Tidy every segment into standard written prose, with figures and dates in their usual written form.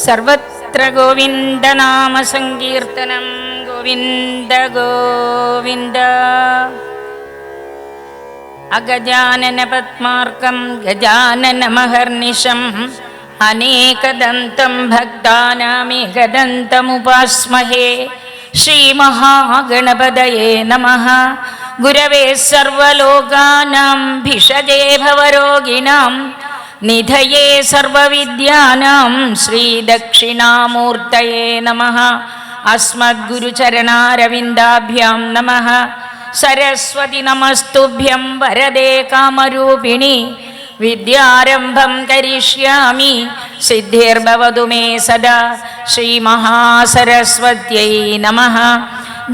സർവത്ര ഗോവിന്ദനാമ സങ്കീർത്തനം. ഗോവിന്ദ ഗോവിന്ദ. അഗജാനന പത്മാർക്കം ഗജാനന മഹർനിശം അനേകദന്തം ഭക്താനാമേകദന്തമുപാസ്മഹേ. ശ്രീമഹാഗണപതയേ നമഃ. ഗുരവേ സർവലോകാനാം ഭിഷജേ ഭവരോഗിണാം നിധയേ സർവവിദ്യാനാം ശ്രീദക്ഷിണാമൂർത്തയേ നമഃ. അസ്മദ്ഗുരുചരണാരവിന്ദാഭ്യാം നമഃ. സരസ്വതി നമസ്തുഭ്യം വരദേ കാമരൂപിണി. വിദ്യാരംഭം കരിഷ്യാമി സിദ്ധിർഭവതു മേ സദാ. ശ്രീമഹാസരസ്വത്यै നമഃ.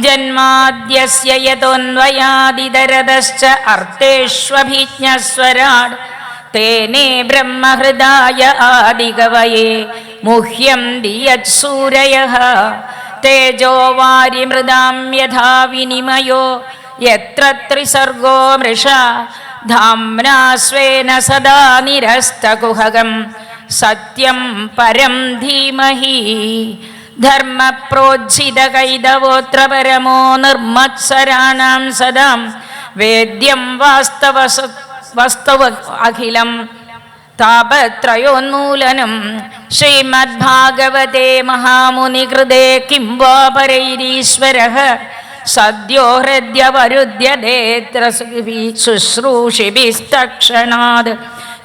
ജന്മാദ്യസ്യ യതോന്വയാദിതരതശ്ച അർത്ഥേഷ്വഭിജ്ഞസ്വരാട് തേനേ ബ്രഹ്മഹൃദായ ആദികവയേ മുഹ്യന്തി യത്സൂരയഃ. തേജോ വാരിമൃദാം യഥാ വിനിമയോ യത്ര ത്രിസർഗോ മൃഷാ ധാമ്നാ സ്വേന സദാ നിരസ്തകുഹകം സത്യം പരം ധീമഹി. ധർമ്മപ്രോജ്ജിതകൈതവോത്ര പരമോ നിർമത്സരാണാം സദാം വേദ്യം വാസ്തവ അഖിലം താപത്രയോന്മൂലനം. ശ്രീമദ്ഭാഗവതേ മഹാമുനികൃതേ കിം വാ പരൈരീശ്വരഃ സദ്യോ ഹൃദ്യവരുദ്ധ്യദേത്ര ശുശ്രൂഷിഭിസ്തക്ഷണാത്.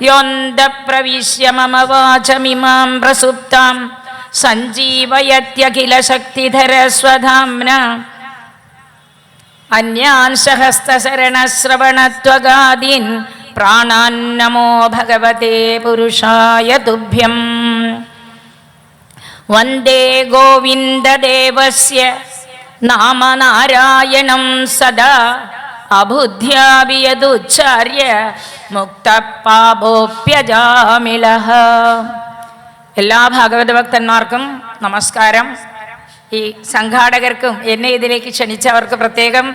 യോന്ത പ്രവിശ്യ മമ വാചമിമാം പ്രസുപ്താം സഞ്ജീവയത്യഖില ശക്തിധര സ്വധാംനാ. അന്യാൻ സഹസ്രശരണശ്രവണത്വഗാദീൻ പ്രാണാൻ നമോ ഭഗവതേ പുരുഷായ തുഭ്യം. വന്ദേ ഗോവിന്ദദേവസ്യ നാമ നാരായണം സദാ അബുദ്ധ്യാഭിയതുച്ചാര്യ മുക്തപാപോപ്യജാമിളഃ. എല്ലാ ഭാഗവത ഭക്തന്മാർക്കും നമസ്കാരം. ഈ സംഘാടകർക്കും എന്നെ ഇതിലേക്ക് ക്ഷണിച്ചവർക്ക് പ്രത്യേകം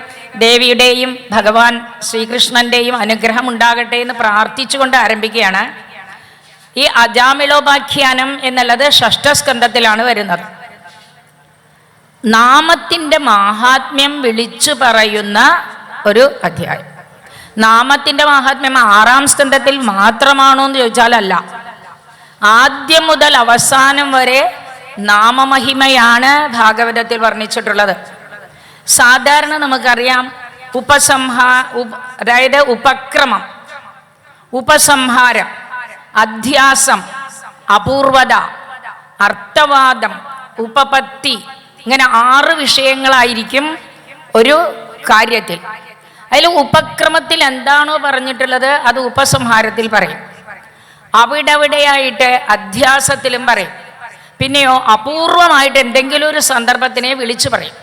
ദേവിയുടെയും ഭഗവാൻ ശ്രീകൃഷ്ണൻ്റെയും അനുഗ്രഹം ഉണ്ടാകട്ടെ എന്ന് പ്രാർത്ഥിച്ചുകൊണ്ട് ആരംഭിക്കുകയാണ്. ഈ അജാമിളോപാഖ്യാനം എന്നുള്ളത് ഷഷ്ഠസ്കന്ധത്തിലാണ് വരുന്നത്. നാമത്തിൻ്റെ മാഹാത്മ്യം വിളിച്ചു പറയുന്ന ഒരു അധ്യായം. നാമത്തിൻ്റെ മാഹാത്മ്യം 6-ാം സ്കന്ധത്തിൽ മാത്രമാണോ എന്ന് ചോദിച്ചാലല്ല. ആദ്യം മുതൽ അവസാനം വരെ നാമമഹിമയാണ് ഭാഗവതത്തിൽ വർണ്ണിച്ചിട്ടുള്ളത്. സാധാരണ നമുക്കറിയാം അതായത് ഉപക്രമം, ഉപസംഹാരം, അധ്യാസം, അപൂർവത, അർത്ഥവാദം, ഉപപത്തി, ഇങ്ങനെ 6 വിഷയങ്ങളായിരിക്കും ഒരു കാര്യത്തിൽ. അതിൽ ഉപക്രമത്തിൽ എന്താണോ പറഞ്ഞിട്ടുള്ളത് അത് ഉപസംഹാരത്തിൽ പറയും. അവിടെയായിട്ട് അധ്യാസത്തിലും പറയും. പിന്നെയോ അപൂർവമായിട്ട് എന്തെങ്കിലും ഒരു സന്ദർഭത്തിനെ വിളിച്ചു പറയും.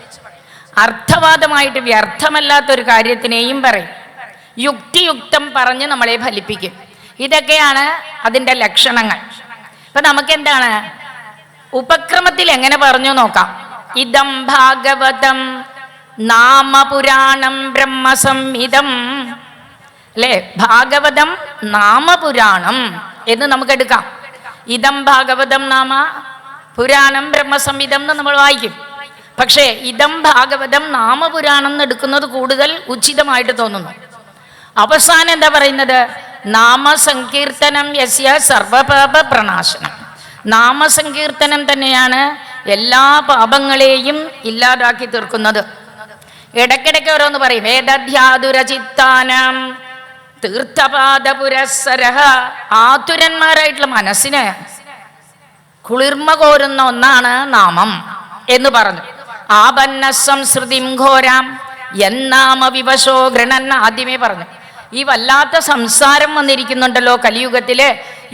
അർത്ഥവാദമായിട്ട് വ്യർത്ഥമല്ലാത്തൊരു കാര്യത്തിനെയും പറയും. യുക്തിയുക്തം പറഞ്ഞ് നമ്മളെ ഫലിപ്പിക്കും. ഇതൊക്കെയാണ് അതിൻ്റെ ലക്ഷണങ്ങൾ. ഇപ്പം നമുക്കെന്താണ് ഉപക്രമത്തിൽ എങ്ങനെ പറഞ്ഞു നോക്കാം. ഇദം ഭാഗവതം നാമപുരാണം ബ്രഹ്മസംഹിതം. അല്ലേ? ഭാഗവതം നാമപുരാണം എന്ന് നമുക്കെടുക്കാം. ഇദം ഭാഗവതം നാമ പുരാണം ബ്രഹ്മസംഹിതം എന്ന് നമ്മൾ വായിക്കും. പക്ഷേ ഇദം ഭാഗവതം നാമപുരാണം എന്ന് എടുക്കുന്നത് കൂടുതൽ ഉചിതമായിട്ട് തോന്നുന്നു. അവസാനം എന്താ പറയുന്നത്? നാമസങ്കീർത്തനം യസ്യ സർവപാപ പ്രണാശനം. നാമസങ്കീർത്തനം തന്നെയാണ് എല്ലാ പാപങ്ങളെയും ഇല്ലാതാക്കി തീർക്കുന്നത്. ഇടയ്ക്കിടയ്ക്ക് ഓരോന്ന് പറയും. വേദധ്യാതുരചിത്താനം തീർത്ഥപാദ പുരസ്സരഃ. ആതുരന്മാരായിട്ടുള്ള മനസ്സിന് കുളിർമ കോരുന്ന ഒന്നാണ് നാമം എന്ന് പറഞ്ഞു. ആപന്ന സംസ്കൃതിം ഘോരാം എന്നാമ വിവശോ ഗൃണൻ ആദ്യമേ പറഞ്ഞു. ഈ വല്ലാത്ത സംസാരം വന്നിരിക്കുന്നുണ്ടല്ലോ കലിയുഗത്തില്.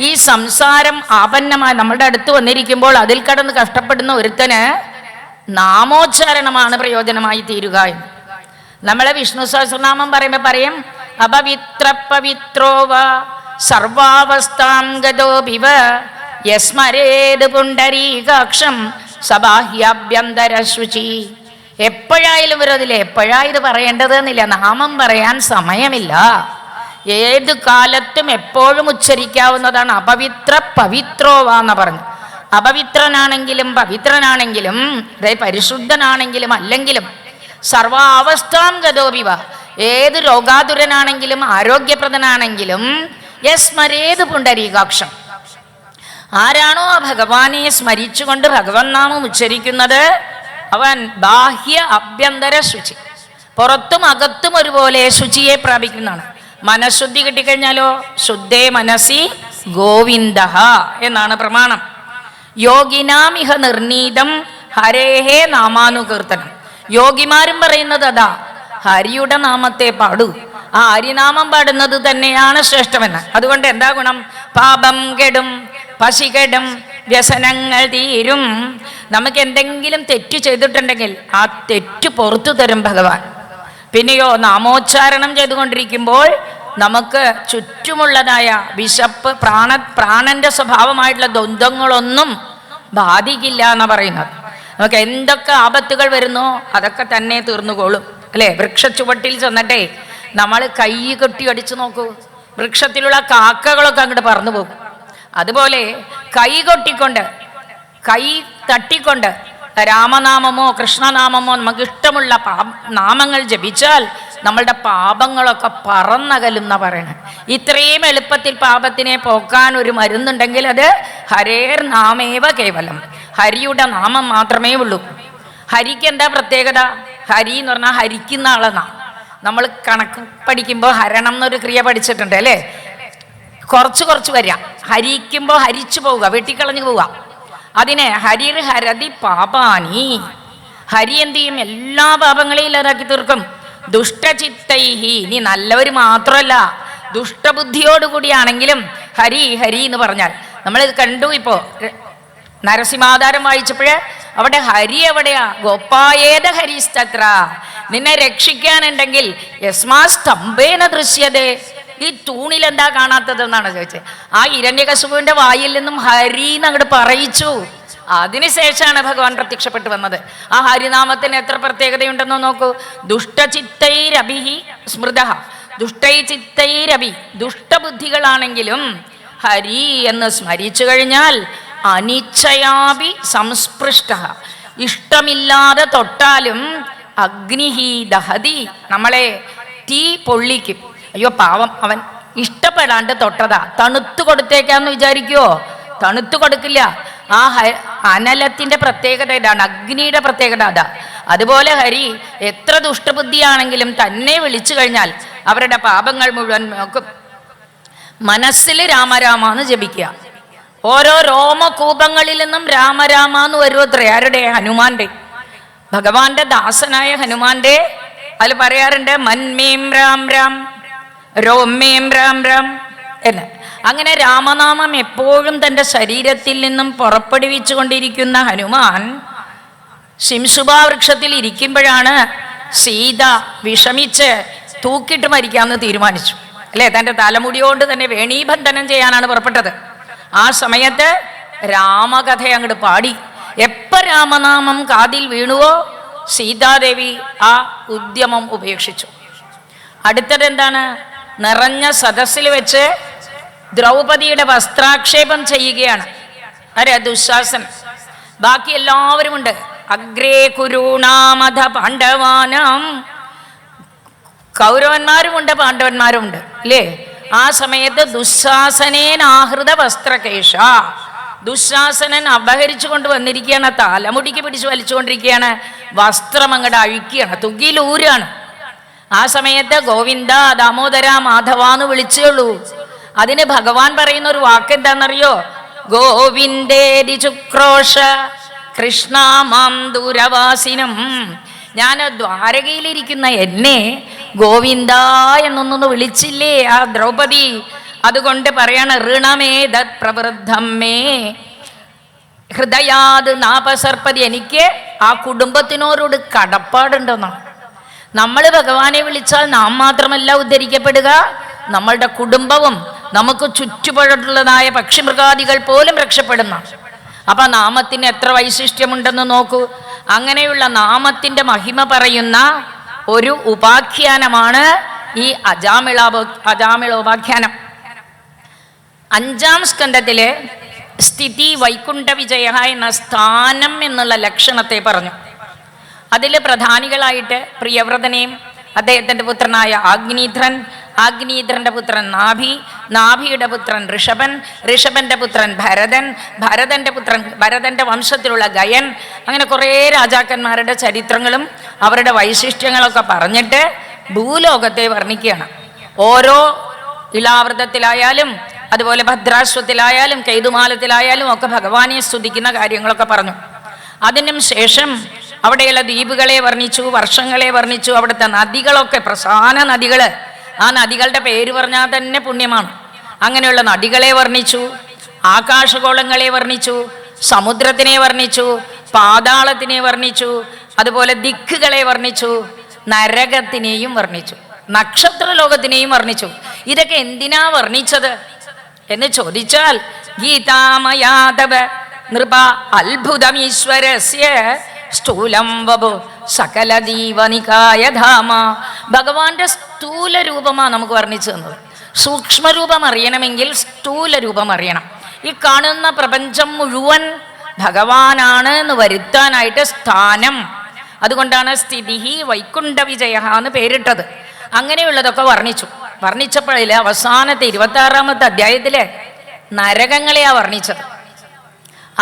ഈ സംസാരം ആപന്നമായി നമ്മുടെ അടുത്ത് വന്നിരിക്കുമ്പോൾ അതിൽ കടന്ന് കഷ്ടപ്പെടുന്ന ഒരുത്തന് നാമോച്ചാരണമാണ് പ്രയോജനമായി തീരുക എന്ന്. നമ്മളെ വിഷ്ണു സഹസ്രനാമം പറയുമ്പോൾ പറയും അപവിത്ര പവിത്രോവ സർവാവസ്ഥാം ഗതോപിവ യസ്മരേത് പുണ്ടരീകാക്ഷം സബാഹ്യാഭ്യന്തര ശുചി. എപ്പോഴായാലും വരും എപ്പോഴാ ഇത് പറയേണ്ടത് എന്നില്ല. നാമം പറയാൻ സമയമില്ല. ഏത് കാലത്തും എപ്പോഴും ഉച്ചരിക്കാവുന്നതാണ്. അപവിത്ര പവിത്രോവ എന്ന് പറഞ്ഞു. അപവിത്രനാണെങ്കിലും പവിത്രനാണെങ്കിലും, പരിശുദ്ധനാണെങ്കിലും അല്ലെങ്കിലും, സർവാവസ്ഥാം ഗതോപിവ, ഏത് രോഗാതുരനാണെങ്കിലും ആരോഗ്യപ്രദനാണെങ്കിലും, യസ്മരേത് പുണ്ടരീകാക്ഷം, ആരാണോ ആ ഭഗവാനെ സ്മരിച്ചുകൊണ്ട് ഭഗവൻ നാമം ഉച്ചരിക്കുന്നത്, അവൻ ബാഹ്യ അഭ്യന്തര ശുചി, പുറത്തും അകത്തും ഒരുപോലെ ശുചിയെ പ്രാപിക്കുന്നതാണ്. മനഃശുദ്ധി കിട്ടിക്കഴിഞ്ഞാലോ ശുദ്ധേ മനസ്സി ഗോവിന്ദ എന്നാണ് പ്രമാണം. യോഗിനാമിഹ നിർണീതം ഹരേഹേ നാമാനുകീർത്തനം. യോഗിമാരും പറയുന്നത് അതാ, ഹരിയുടെ നാമത്തെ പാടൂ. ആ ഹരിനാമം പാടുന്നത് തന്നെയാണ് ശ്രേഷ്ഠമെന്ന്. അതുകൊണ്ട് എന്താ ഗുണം? പാപം കെടും, പശി കെടും, വ്യസനങ്ങൾ തീരും. നമുക്ക് എന്തെങ്കിലും തെറ്റ് ചെയ്തിട്ടുണ്ടെങ്കിൽ ആ തെറ്റ് പുറത്തു തരും ഭഗവാൻ. പിന്നെയോ നാമോച്ചാരണം ചെയ്തുകൊണ്ടിരിക്കുമ്പോൾ നമുക്ക് ചുറ്റുമുള്ളതായ വിശപ്പ്, പ്രാണന്റെ സ്വഭാവമായിട്ടുള്ള ദ്വന്ദ്ങ്ങളൊന്നും ബാധിക്കില്ല എന്നാണ് പറയുന്നത്. നമുക്ക് എന്തൊക്കെ ആപത്തുകൾ വരുന്നോ അതൊക്കെ തന്നെ തീർന്നുകൊള്ളും, അല്ലേ? വൃക്ഷച്ചുവട്ടിൽ ചെന്നിട്ടേ നമ്മൾ കൈ കെട്ടി അടിച്ചു നോക്കൂ, വൃക്ഷത്തിലുള്ള കാക്കകളൊക്കെ അങ്ങോട്ട് പറന്നു പോകും. അതുപോലെ കൈ കൊട്ടിക്കൊണ്ട്, കൈ തട്ടിക്കൊണ്ട് രാമനാമമോ കൃഷ്ണനാമമോ നമുക്ക് ഇഷ്ടമുള്ള നാമങ്ങൾ ജപിച്ചാൽ നമ്മളുടെ പാപങ്ങളൊക്കെ പറന്നകലും എന്നാ പറയണത്. ഇത്രയും എളുപ്പത്തിൽ പാപത്തിനെ പോക്കാൻ ഒരു മരുന്നുണ്ടെങ്കിൽ അത് ഹരേർ നാമേവ കേവലം, ഹരിയുടെ നാമം മാത്രമേ ഉള്ളൂ. ഹരിക്ക് എന്താ പ്രത്യേകത? ഹരി എന്ന് പറഞ്ഞാൽ ഹരിക്കുന്ന ആളെന്നാ. നമ്മൾ കണക്ക് പഠിക്കുമ്പോൾ ഹരണം എന്നൊരു ക്രിയ പഠിച്ചിട്ടുണ്ട്, അല്ലേ? കുറച്ച് വരിക, ഹരിക്കുമ്പോൾ ഹരിച്ചു പോവുക, വെട്ടിക്കളഞ്ഞു പോവുക. അതിന് ഹരിർ ഹരതി പാപാനി, ഹരി എന്ത് ചെയ്യും? എല്ലാ പാപങ്ങളെയും ഇല്ലാതാക്കി തീർക്കും. ദുഷ്ടചിത്തൈഹി, നീ നല്ലവർ മാത്രമല്ല ദുഷ്ടബുദ്ധിയോടുകൂടിയാണെങ്കിലും ഹരി ഹരി എന്ന് പറഞ്ഞാൽ, നമ്മളിത് കണ്ടു. ഇപ്പോൾ നരസിംഹാവതാരം വായിച്ചപ്പോഴ് അവിടെ ഹരി എവിടെയാ? ഗോപായേത ഹരിസ്തത്ര, നിന്നെ രക്ഷിക്കാനുണ്ടെങ്കിൽ യസ്മാ സ്തംഭേന ദൃശ്യതേ, ഈ തൂണിൽ എന്താ കാണാത്തതെന്നാണ് ചോദിച്ചത്. ആ ഹിരണ്യകശിപുവിന്റെ വായിൽ നിന്നും ഹരി എന്നങ്ങോട്ട് പറയിച്ചു. അതിനുശേഷമാണ് ഭഗവാൻ പ്രത്യക്ഷപ്പെട്ടു വന്നത്. ആ ഹരിനാമത്തിന് എത്ര പ്രത്യേകതയുണ്ടെന്നോ നോക്കൂ. ദുഷ്ടചിത്തൈരഭിഹി സ്മൃത, ദുഷ്ടൈചിത്തൈരഭി, ദുഷ്ടബുദ്ധികളാണെങ്കിലും ഹരി എന്ന് സ്മരിച്ചു കഴിഞ്ഞാൽ അനിച്ഛയാഭി സംസ്പൃഷ്ട, ഇഷ്ടമില്ലാതെ തൊട്ടാലും അഗ്നിഹി ദഹതി, നമ്മളെ തീ പൊള്ളിക്കും. അയ്യോ പാവം, അവൻ ഇഷ്ടപ്പെടാണ്ട് തൊട്ടതാ, തണുത്തു കൊടുത്തേക്കാന്ന് വിചാരിക്കുവോ? തണുത്തു കൊടുക്കില്ല. ആ അനലത്തിന്റെ പ്രത്യേകത ഇതാണ്, അഗ്നിയുടെ പ്രത്യേകത അതാ. അതുപോലെ ഹരി എത്ര ദുഷ്ടബുദ്ധിയാണെങ്കിലും തന്നെ വിളിച്ചു കഴിഞ്ഞാൽ അവരുടെ പാപങ്ങൾ മുഴുവൻ നോക്കും. മനസ്സിൽ രാമരാമാന്ന് ജപിക്കുക. ഓരോ രോമകൂപങ്ങളിൽ നിന്നും രാമരാമാന്ന് വരുമത്രേ. ആരുടെ? ഹനുമാന്റെ. ഭഗവാന്റെ ദാസനായ ഹനുമാന്റെ അതിൽ പറയാറുണ്ട് മന്മേം രാം രാം, രോമേം രാം രാം എന്ന്. അങ്ങനെ രാമനാമം എപ്പോഴും തൻ്റെ ശരീരത്തിൽ നിന്നും പുറപ്പെടുവിച്ചു കൊണ്ടിരിക്കുന്ന ഹനുമാൻ ശിംസുഭാ വൃക്ഷത്തിൽ ഇരിക്കുമ്പോഴാണ് സീത വിഷമിച്ച് തൂക്കിട്ട് മരിക്കാമെന്ന് തീരുമാനിച്ചു, അല്ലേ? തൻ്റെ തലമുടിയോണ്ട് തന്നെ വേണീബന്ധനം ചെയ്യാനാണ് പുറപ്പെട്ടത്. ആ സമയത്ത് രാമകഥ അങ്ങോട്ട് പാടി. എപ്പോൾ രാമനാമം കാതിൽ വീണുവോ സീതാദേവി ആ ഉദ്യമം ഉപേക്ഷിച്ചു. അടുത്തത് എന്താണ്? നിറഞ്ഞ സദസ്സിൽ വെച്ച് ദ്രൗപദിയുടെ വസ്ത്രാക്ഷേപം ചെയ്യുകയാണ്. ആരെ? ദുശാസൻ. ബാക്കി എല്ലാവരും ഉണ്ട്. അഗ്രേ കുരുണാമധ പാണ്ഡവാനാം, കൗരവന്മാരുമുണ്ട് പാണ്ഡവന്മാരുമുണ്ട്, അല്ലേ? ആ സമയത്ത് ദുശാസനേനാഹൃത വസ്ത്രകേശ, ദുശാസനൻ അപഹരിച്ചു കൊണ്ട് വന്നിരിക്കുകയാണ്, തലമുടിക്ക് പിടിച്ചു വലിച്ചുകൊണ്ടിരിക്കുകയാണ്, വസ്ത്രം അങ്ങോട്ട് അഴിക്കുകയാണ്, തുകിലൂരാണ്. ആ സമയത്ത് ഗോവിന്ദ ദാമോദര മാധവാന്ന് വിളിച്ചുള്ളൂ. അതിന് ഭഗവാൻ പറയുന്ന ഒരു വാക്ക് എന്താണെന്നറിയോ? ഗോവിന്ദേതി ചുക്രോഷ കൃഷ്ണ മാം ദൂരവാസിനം, ഞാൻ ദ്വാരകയിലിരിക്കുന്ന എന്നെ ഗോവിന്ദ എന്നൊന്നു വിളിച്ചില്ലേ ആ ദ്രൗപദി. അതുകൊണ്ട് പറയാണ് ഋണമേതത് പ്രവൃദ്ധം മേ ഹൃദയാത് നാപസർപ്പതി, എനിക്ക് ആ കുടുംബത്തിനോരോട് കടപ്പാടുണ്ടെന്നാണ്. നമ്മൾ ഭഗവാനെ വിളിച്ചാൽ നാം മാത്രമല്ല ഉദ്ധരിക്കപ്പെടുക, നമ്മളുടെ കുടുംബവും നമുക്ക് ചുറ്റുപാടുള്ളതായ പക്ഷിമൃഗാദികൾ പോലും രക്ഷപ്പെടുന്ന. അപ്പൊ നാമത്തിന് എത്ര വൈശിഷ്ട്യമുണ്ടെന്ന് നോക്കൂ. അങ്ങനെയുള്ള നാമത്തിന്റെ മഹിമ പറയുന്ന ഒരു ഉപാഖ്യാനമാണ് ഈ അജാമിളോപാഖ്യാനം. 5-ാം സ്കന്ധത്തില് സ്ഥിതി വൈകുണ്ഠ വിജയ എന്ന സ്ഥാനം എന്നുള്ള ലക്ഷണത്തെ പറഞ്ഞു. അതിൽ പ്രധാനികളായിട്ട് പ്രിയവ്രതനെയും അദ്ദേഹത്തിൻ്റെ പുത്രനായ ആഗ്നീധ്രൻ, ആഗ്നീധ്രൻ്റെ പുത്രൻ നാഭി, നാഭിയുടെ പുത്രൻ ഋഷഭൻ, ഋഷഭൻ്റെ പുത്രൻ ഭരതൻ, ഭരതൻ്റെ വംശത്തിലുള്ള ഗയൻ, അങ്ങനെ കുറേ രാജാക്കന്മാരുടെ ചരിത്രങ്ങളും അവരുടെ വൈശിഷ്ട്യങ്ങളൊക്കെ പറഞ്ഞിട്ട് ഭൂലോകത്തെ വർണ്ണിക്കുകയാണ്. ഓരോ ഇളാവൃതത്തിലായാലും അതുപോലെ ഭദ്രാശ്വത്തിലായാലും കൈതുമാലത്തിലായാലും ഒക്കെ ഭഗവാനെ സ്തുതിക്കുന്ന കാര്യങ്ങളൊക്കെ പറഞ്ഞു. അതിനും ശേഷം അവിടെയുള്ള ദ്വീപുകളെ വർണ്ണിച്ചു, വർഷങ്ങളെ വർണ്ണിച്ചു, അവിടുത്തെ നദികളൊക്കെ പ്രധാന നദികൾ, ആ നദികളുടെ പേര് പറഞ്ഞാൽ തന്നെ പുണ്യമാണ്. അങ്ങനെയുള്ള നദികളെ വർണ്ണിച്ചു, ആകാശഗോളങ്ങളെ വർണ്ണിച്ചു, സമുദ്രത്തിനെ വർണ്ണിച്ചു, പാതാളത്തിനെ വർണ്ണിച്ചു, അതുപോലെ ദിക്കുകളെ വർണ്ണിച്ചു, നരകത്തിനെയും വർണ്ണിച്ചു, നക്ഷത്ര ലോകത്തിനെയും വർണ്ണിച്ചു. ഇതൊക്കെ എന്തിനാ വർണ്ണിച്ചത് എന്ന് ചോദിച്ചാൽ ഗീതാമയാതവ നൃപ അത്ഭുതമീശ്വരസ്യ സ്ഥൂലം വപു സകല ദീവനികായ ധാമ. ഭഗവാന്റെ സ്ഥൂല രൂപമാണ് നമുക്ക് വർണ്ണിച്ചു തന്നത്. സൂക്ഷ്മരൂപം അറിയണമെങ്കിൽ സ്ഥൂല രൂപം അറിയണം. ഈ കാണുന്ന പ്രപഞ്ചം മുഴുവൻ ഭഗവാനാണ് എന്ന് വരുത്താനായിട്ട് സ്ഥാനം, അതുകൊണ്ടാണ് സ്ഥിതി വൈകുണ്ഠ വിജയ എന്ന് പേരിട്ടത്. അങ്ങനെയുള്ളതൊക്കെ വർണ്ണിച്ചപ്പോഴില്ല അവസാനത്തെ 26-ാമത്തെ അധ്യായത്തിലെ നരകങ്ങളെയാ വർണ്ണിച്ചത്.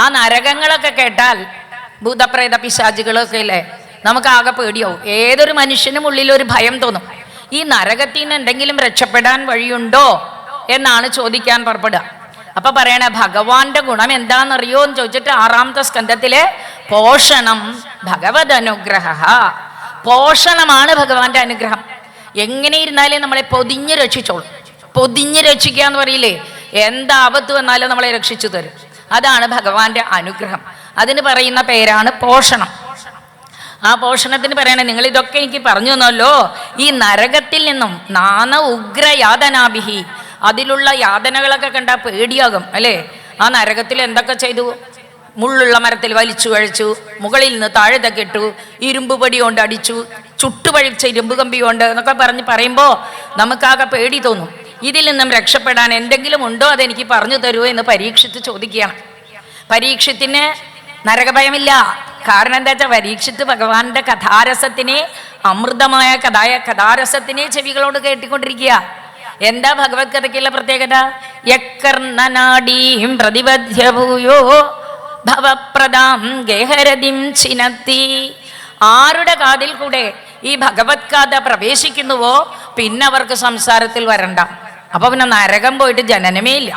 ആ നരകങ്ങളൊക്കെ കേട്ടാൽ ഭൂതപ്രേത പിശാചുകളൊക്കെ ഇല്ലേ, നമുക്ക് ആകെ പേടിയാവും. ഏതൊരു മനുഷ്യനും ഉള്ളിലൊരു ഭയം തോന്നും. ഈ നരകത്തിൽ നിന്ന് എന്തെങ്കിലും രക്ഷപ്പെടാൻ വഴിയുണ്ടോ എന്നാണ് ചോദിക്കാൻ പുറപ്പെടുക. അപ്പൊ പറയണ ഭഗവാന്റെ ഗുണം എന്താണെന്നറിയോ എന്ന് ചോദിച്ചിട്ട് 6-ാമത്തെ സ്കന്ധത്തിലെ പോഷണം ഭഗവത് അനുഗ്രഹ. പോഷണമാണ് ഭഗവാന്റെ അനുഗ്രഹം. എങ്ങനെ ഇരുന്നാലേ നമ്മളെ പൊതിഞ്ഞ് രക്ഷിച്ചോളൂ. പൊതിഞ്ഞ് രക്ഷിക്കുക എന്ന് പറയില്ലേ, എന്താപത്ത് വന്നാലും നമ്മളെ രക്ഷിച്ചു തരും. അതാണ് ഭഗവാന്റെ അനുഗ്രഹം. അതിന് പറയുന്ന പേരാണ് പോഷണം. ആ പോഷണത്തിന് പറയണേ, നിങ്ങൾ ഇതൊക്കെ എനിക്ക് പറഞ്ഞു തന്നല്ലോ. ഈ നരകത്തിൽ നിന്നും നാന ഉഗ്ര യാതനാഭിഹി, അതിലുള്ള യാതനകളൊക്കെ കണ്ടാൽ പേടിയാകും അല്ലേ. ആ നരകത്തിൽ എന്തൊക്കെ ചെയ്തു? മുള്ളുള്ള മരത്തിൽ വലിച്ചു കഴിച്ചു, മുകളിൽ നിന്ന് താഴെ തക്കിട്ടു, ഇരുമ്പ് പൊടി കൊണ്ട് അടിച്ചു, ചുട്ടുപഴിച്ച ഇരുമ്പ് കമ്പി കൊണ്ട് എന്നൊക്കെ പറയുമ്പോൾ നമുക്കാകെ പേടി തോന്നും. ഇതിൽ നിന്നും രക്ഷപ്പെടാൻ എന്തെങ്കിലും ഉണ്ടോ, അതെനിക്ക് പറഞ്ഞു തരുമോ എന്ന് പരീക്ഷിച്ച് ചോദിക്കുകയാണ്. പരീക്ഷത്തിന് നരകഭയമില്ല. കാരണം എന്താ വെച്ചാൽ പരീക്ഷിത്ത് ഭഗവാന്റെ കഥാരസത്തിനെ, അമൃതമായ കഥാരസത്തിനെ ചെവികളോട് കേട്ടിക്കൊണ്ടിരിക്കുക. എന്താ ഭഗവത് കഥയ്ക്കുള്ള പ്രത്യേകത? യക്കർണനാടീം പ്രതിപദ്ധ്യഭൂയോ ഭവപ്രദാം ഗേഹരതിം ചിനത്തി. ആരുടെ കാതിൽ കൂടെ ഈ ഭഗവത് കഥ പ്രവേശിക്കുന്നുവോ പിന്നെ അവർക്ക് സംസാരത്തിൽ വരണ്ട. അപ്പൊ പിന്നെ നരകം പോയിട്ട് ജനനമേ ഇല്ല.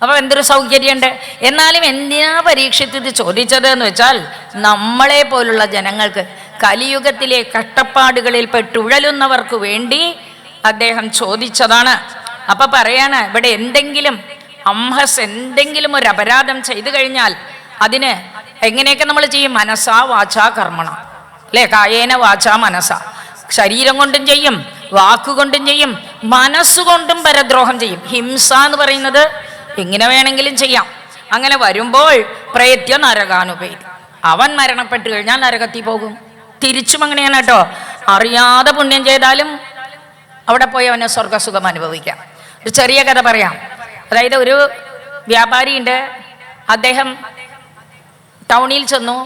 അപ്പൊ എന്തൊരു സൗകര്യമുണ്ട്. എന്നാലും എന്തിനാ പരീക്ഷിച്ച് ഇത് ചോദിച്ചത് എന്ന് വെച്ചാൽ, നമ്മളെ പോലുള്ള ജനങ്ങൾക്ക്, കലിയുഗത്തിലെ കഷ്ടപ്പാടുകളിൽ പെട്ടുഴലുന്നവർക്ക് വേണ്ടി അദ്ദേഹം ചോദിച്ചതാണ്. അപ്പൊ പറയാണ്, ഇവിടെ എന്തെങ്കിലും എന്തെങ്കിലും ഒരു അപരാധം ചെയ്തു കഴിഞ്ഞാൽ അതിന് എങ്ങനെയൊക്കെ നമ്മൾ ചെയ്യും? മനസ്സാ വാചാ കർമ്മണ അല്ലേ, കായേന വാചാ മനസ്സ. ശരീരം കൊണ്ടും ചെയ്യും, വാക്കുകൊണ്ടും ചെയ്യും, മനസ്സുകൊണ്ടും പരദ്രോഹം ചെയ്യും. ഹിംസ എന്ന് പറയുന്നത് എങ്ങനെ വേണമെങ്കിലും ചെയ്യാം. അങ്ങനെ വരുമ്പോൾ പ്രയത്യ നരകാനുപേതി, അവൻ മരണപ്പെട്ടു കഴിഞ്ഞാൽ നരകത്തിൽ പോകും. തിരിച്ചും അങ്ങനെയാണ് കേട്ടോ. അറിയാതെ പുണ്യം ചെയ്താലും അവിടെ പോയി അവന് സ്വർഗസുഖം അനുഭവിക്കാം. ഒരു ചെറിയ കഥ പറയാം. അതായത് ഒരു വ്യാപാരിയുണ്ട്. അദ്ദേഹം ടൗണിൽ ചെന്നു,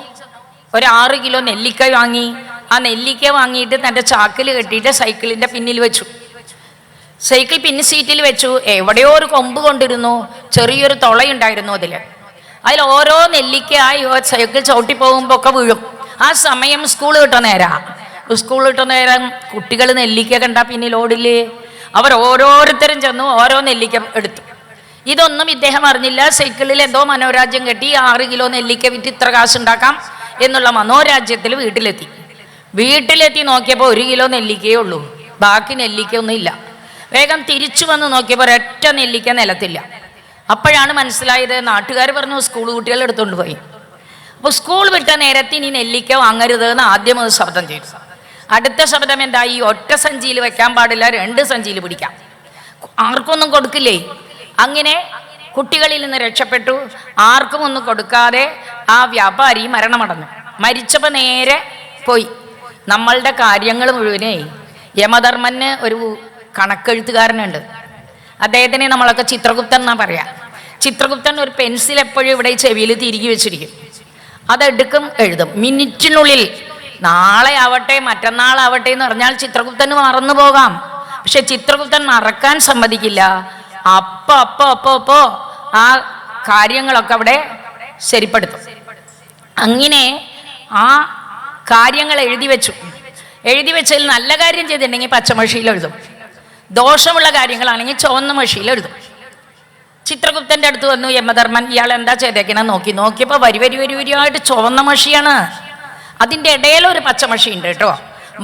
ഒരു 6 കിലോ നെല്ലിക്ക വാങ്ങി. ആ നെല്ലിക്ക വാങ്ങിയിട്ട് തൻ്റെ ചാക്കിൽ കെട്ടിയിട്ട് സൈക്കിളിൻ്റെ പിന്നിൽ വെച്ചു. സൈക്കിൾ പിൻ സീറ്റിൽ വെച്ചു. എവിടെയോ ഒരു കൊമ്പ് കൊണ്ടിരുന്നു, ചെറിയൊരു തുളയുണ്ടായിരുന്നു അതിൽ ഓരോ നെല്ലിക്ക സൈക്കിൾ ചവിട്ടി പോകുമ്പോൾ ഒക്കെ വീഴും. ആ സമയം സ്കൂൾ കിട്ടുന്ന നേരം കുട്ടികൾ നെല്ലിക്ക കണ്ടാൽ പിന്നിൽ ഓടില്ലേ. അവർ ഓരോരുത്തരും ചെന്നു ഓരോ നെല്ലിക്ക എടുത്തു. ഇതൊന്നും ഇദ്ദേഹം അറിഞ്ഞില്ല. സൈക്കിളിൽ എന്തോ മനോരാജ്യം കെട്ടി 6 കിലോ നെല്ലിക്ക വിറ്റ് ഇത്ര കാശുണ്ടാക്കാം എന്നുള്ള മനോരാജ്യത്തിൽ വീട്ടിലെത്തി നോക്കിയപ്പോൾ 1 കിലോ നെല്ലിക്കയേ ഉള്ളൂ. ബാക്കി നെല്ലിക്കൊന്നും ഇല്ല. വേഗം തിരിച്ചു വന്ന് നോക്കിയപ്പോൾ ഒരൊറ്റ നെല്ലിക്ക നിലത്തില്ല. അപ്പോഴാണ് മനസ്സിലായത്. നാട്ടുകാർ പറഞ്ഞു സ്കൂൾ കുട്ടികൾ എടുത്തുകൊണ്ട് പോയി. അപ്പോൾ സ്കൂൾ വിട്ട നേരത്തെ ഇനി നെല്ലിക്ക വാങ്ങരുത് എന്ന് ആദ്യം ഒരു ശബ്ദം ചെയ്തു. അടുത്ത ശബ്ദം എന്താ? ഈ ഒറ്റ സഞ്ചിയിൽ വെക്കാൻ പാടില്ല, 2 സഞ്ചിയിൽ പിടിക്കാം. ആർക്കൊന്നും കൊടുക്കില്ലേ. അങ്ങനെ കുട്ടികളിൽ നിന്ന് രക്ഷപ്പെട്ടു. ആർക്കും ഒന്നും കൊടുക്കാതെ ആ വ്യാപാരി മരണമടഞ്ഞു. മരിച്ചപ്പോൾ നേരെ പോയി. നമ്മളുടെ കാര്യങ്ങൾ മുഴുവനേ യമധർമ്മന് ഒരു കണക്കെഴുത്തുകാരനുണ്ട്. അദ്ദേഹത്തിനെ നമ്മളൊക്കെ ചിത്രഗുപ്തൻ എന്നാ പറയാം. ചിത്രഗുപ്തൻ ഒരു പെൻസിൽ എപ്പോഴും ഇവിടെ ചെവിയിൽ തിരികെ വെച്ചിരിക്കും. അതെടുക്കും, എഴുതും മിനിറ്റിനുള്ളിൽ. നാളെ ആവട്ടെ മറ്റന്നാളാവട്ടെ എന്ന് പറഞ്ഞാൽ ചിത്രഗുപ്തന് മറന്നു പോകാം. പക്ഷെ ചിത്രഗുപ്തൻ മറക്കാൻ സമ്മതിക്കില്ല. അപ്പോ ആ കാര്യങ്ങളൊക്കെ അവിടെ ശരിപ്പെടുത്തും. അങ്ങനെ ആ കാര്യങ്ങൾ എഴുതി വെച്ചതിൽ നല്ല കാര്യം ചെയ്തിട്ടുണ്ടെങ്കിൽ പച്ചമഷിയിൽ എഴുതും, ദോഷമുള്ള കാര്യങ്ങളാണെങ്കിൽ ചുവന്ന മഷിയിൽ എഴുതും. ചിത്രഗുപ്തന്റെ അടുത്ത് വന്നു യമധർമ്മൻ, ഇയാൾ എന്താ ചെയ്തേക്കണം നോക്കിയപ്പോൾ വരിയായിട്ട് ചുവന്ന മഷിയാണ്. അതിൻ്റെ ഇടയിൽ ഒരു പച്ചമഷി ഉണ്ട് കേട്ടോ.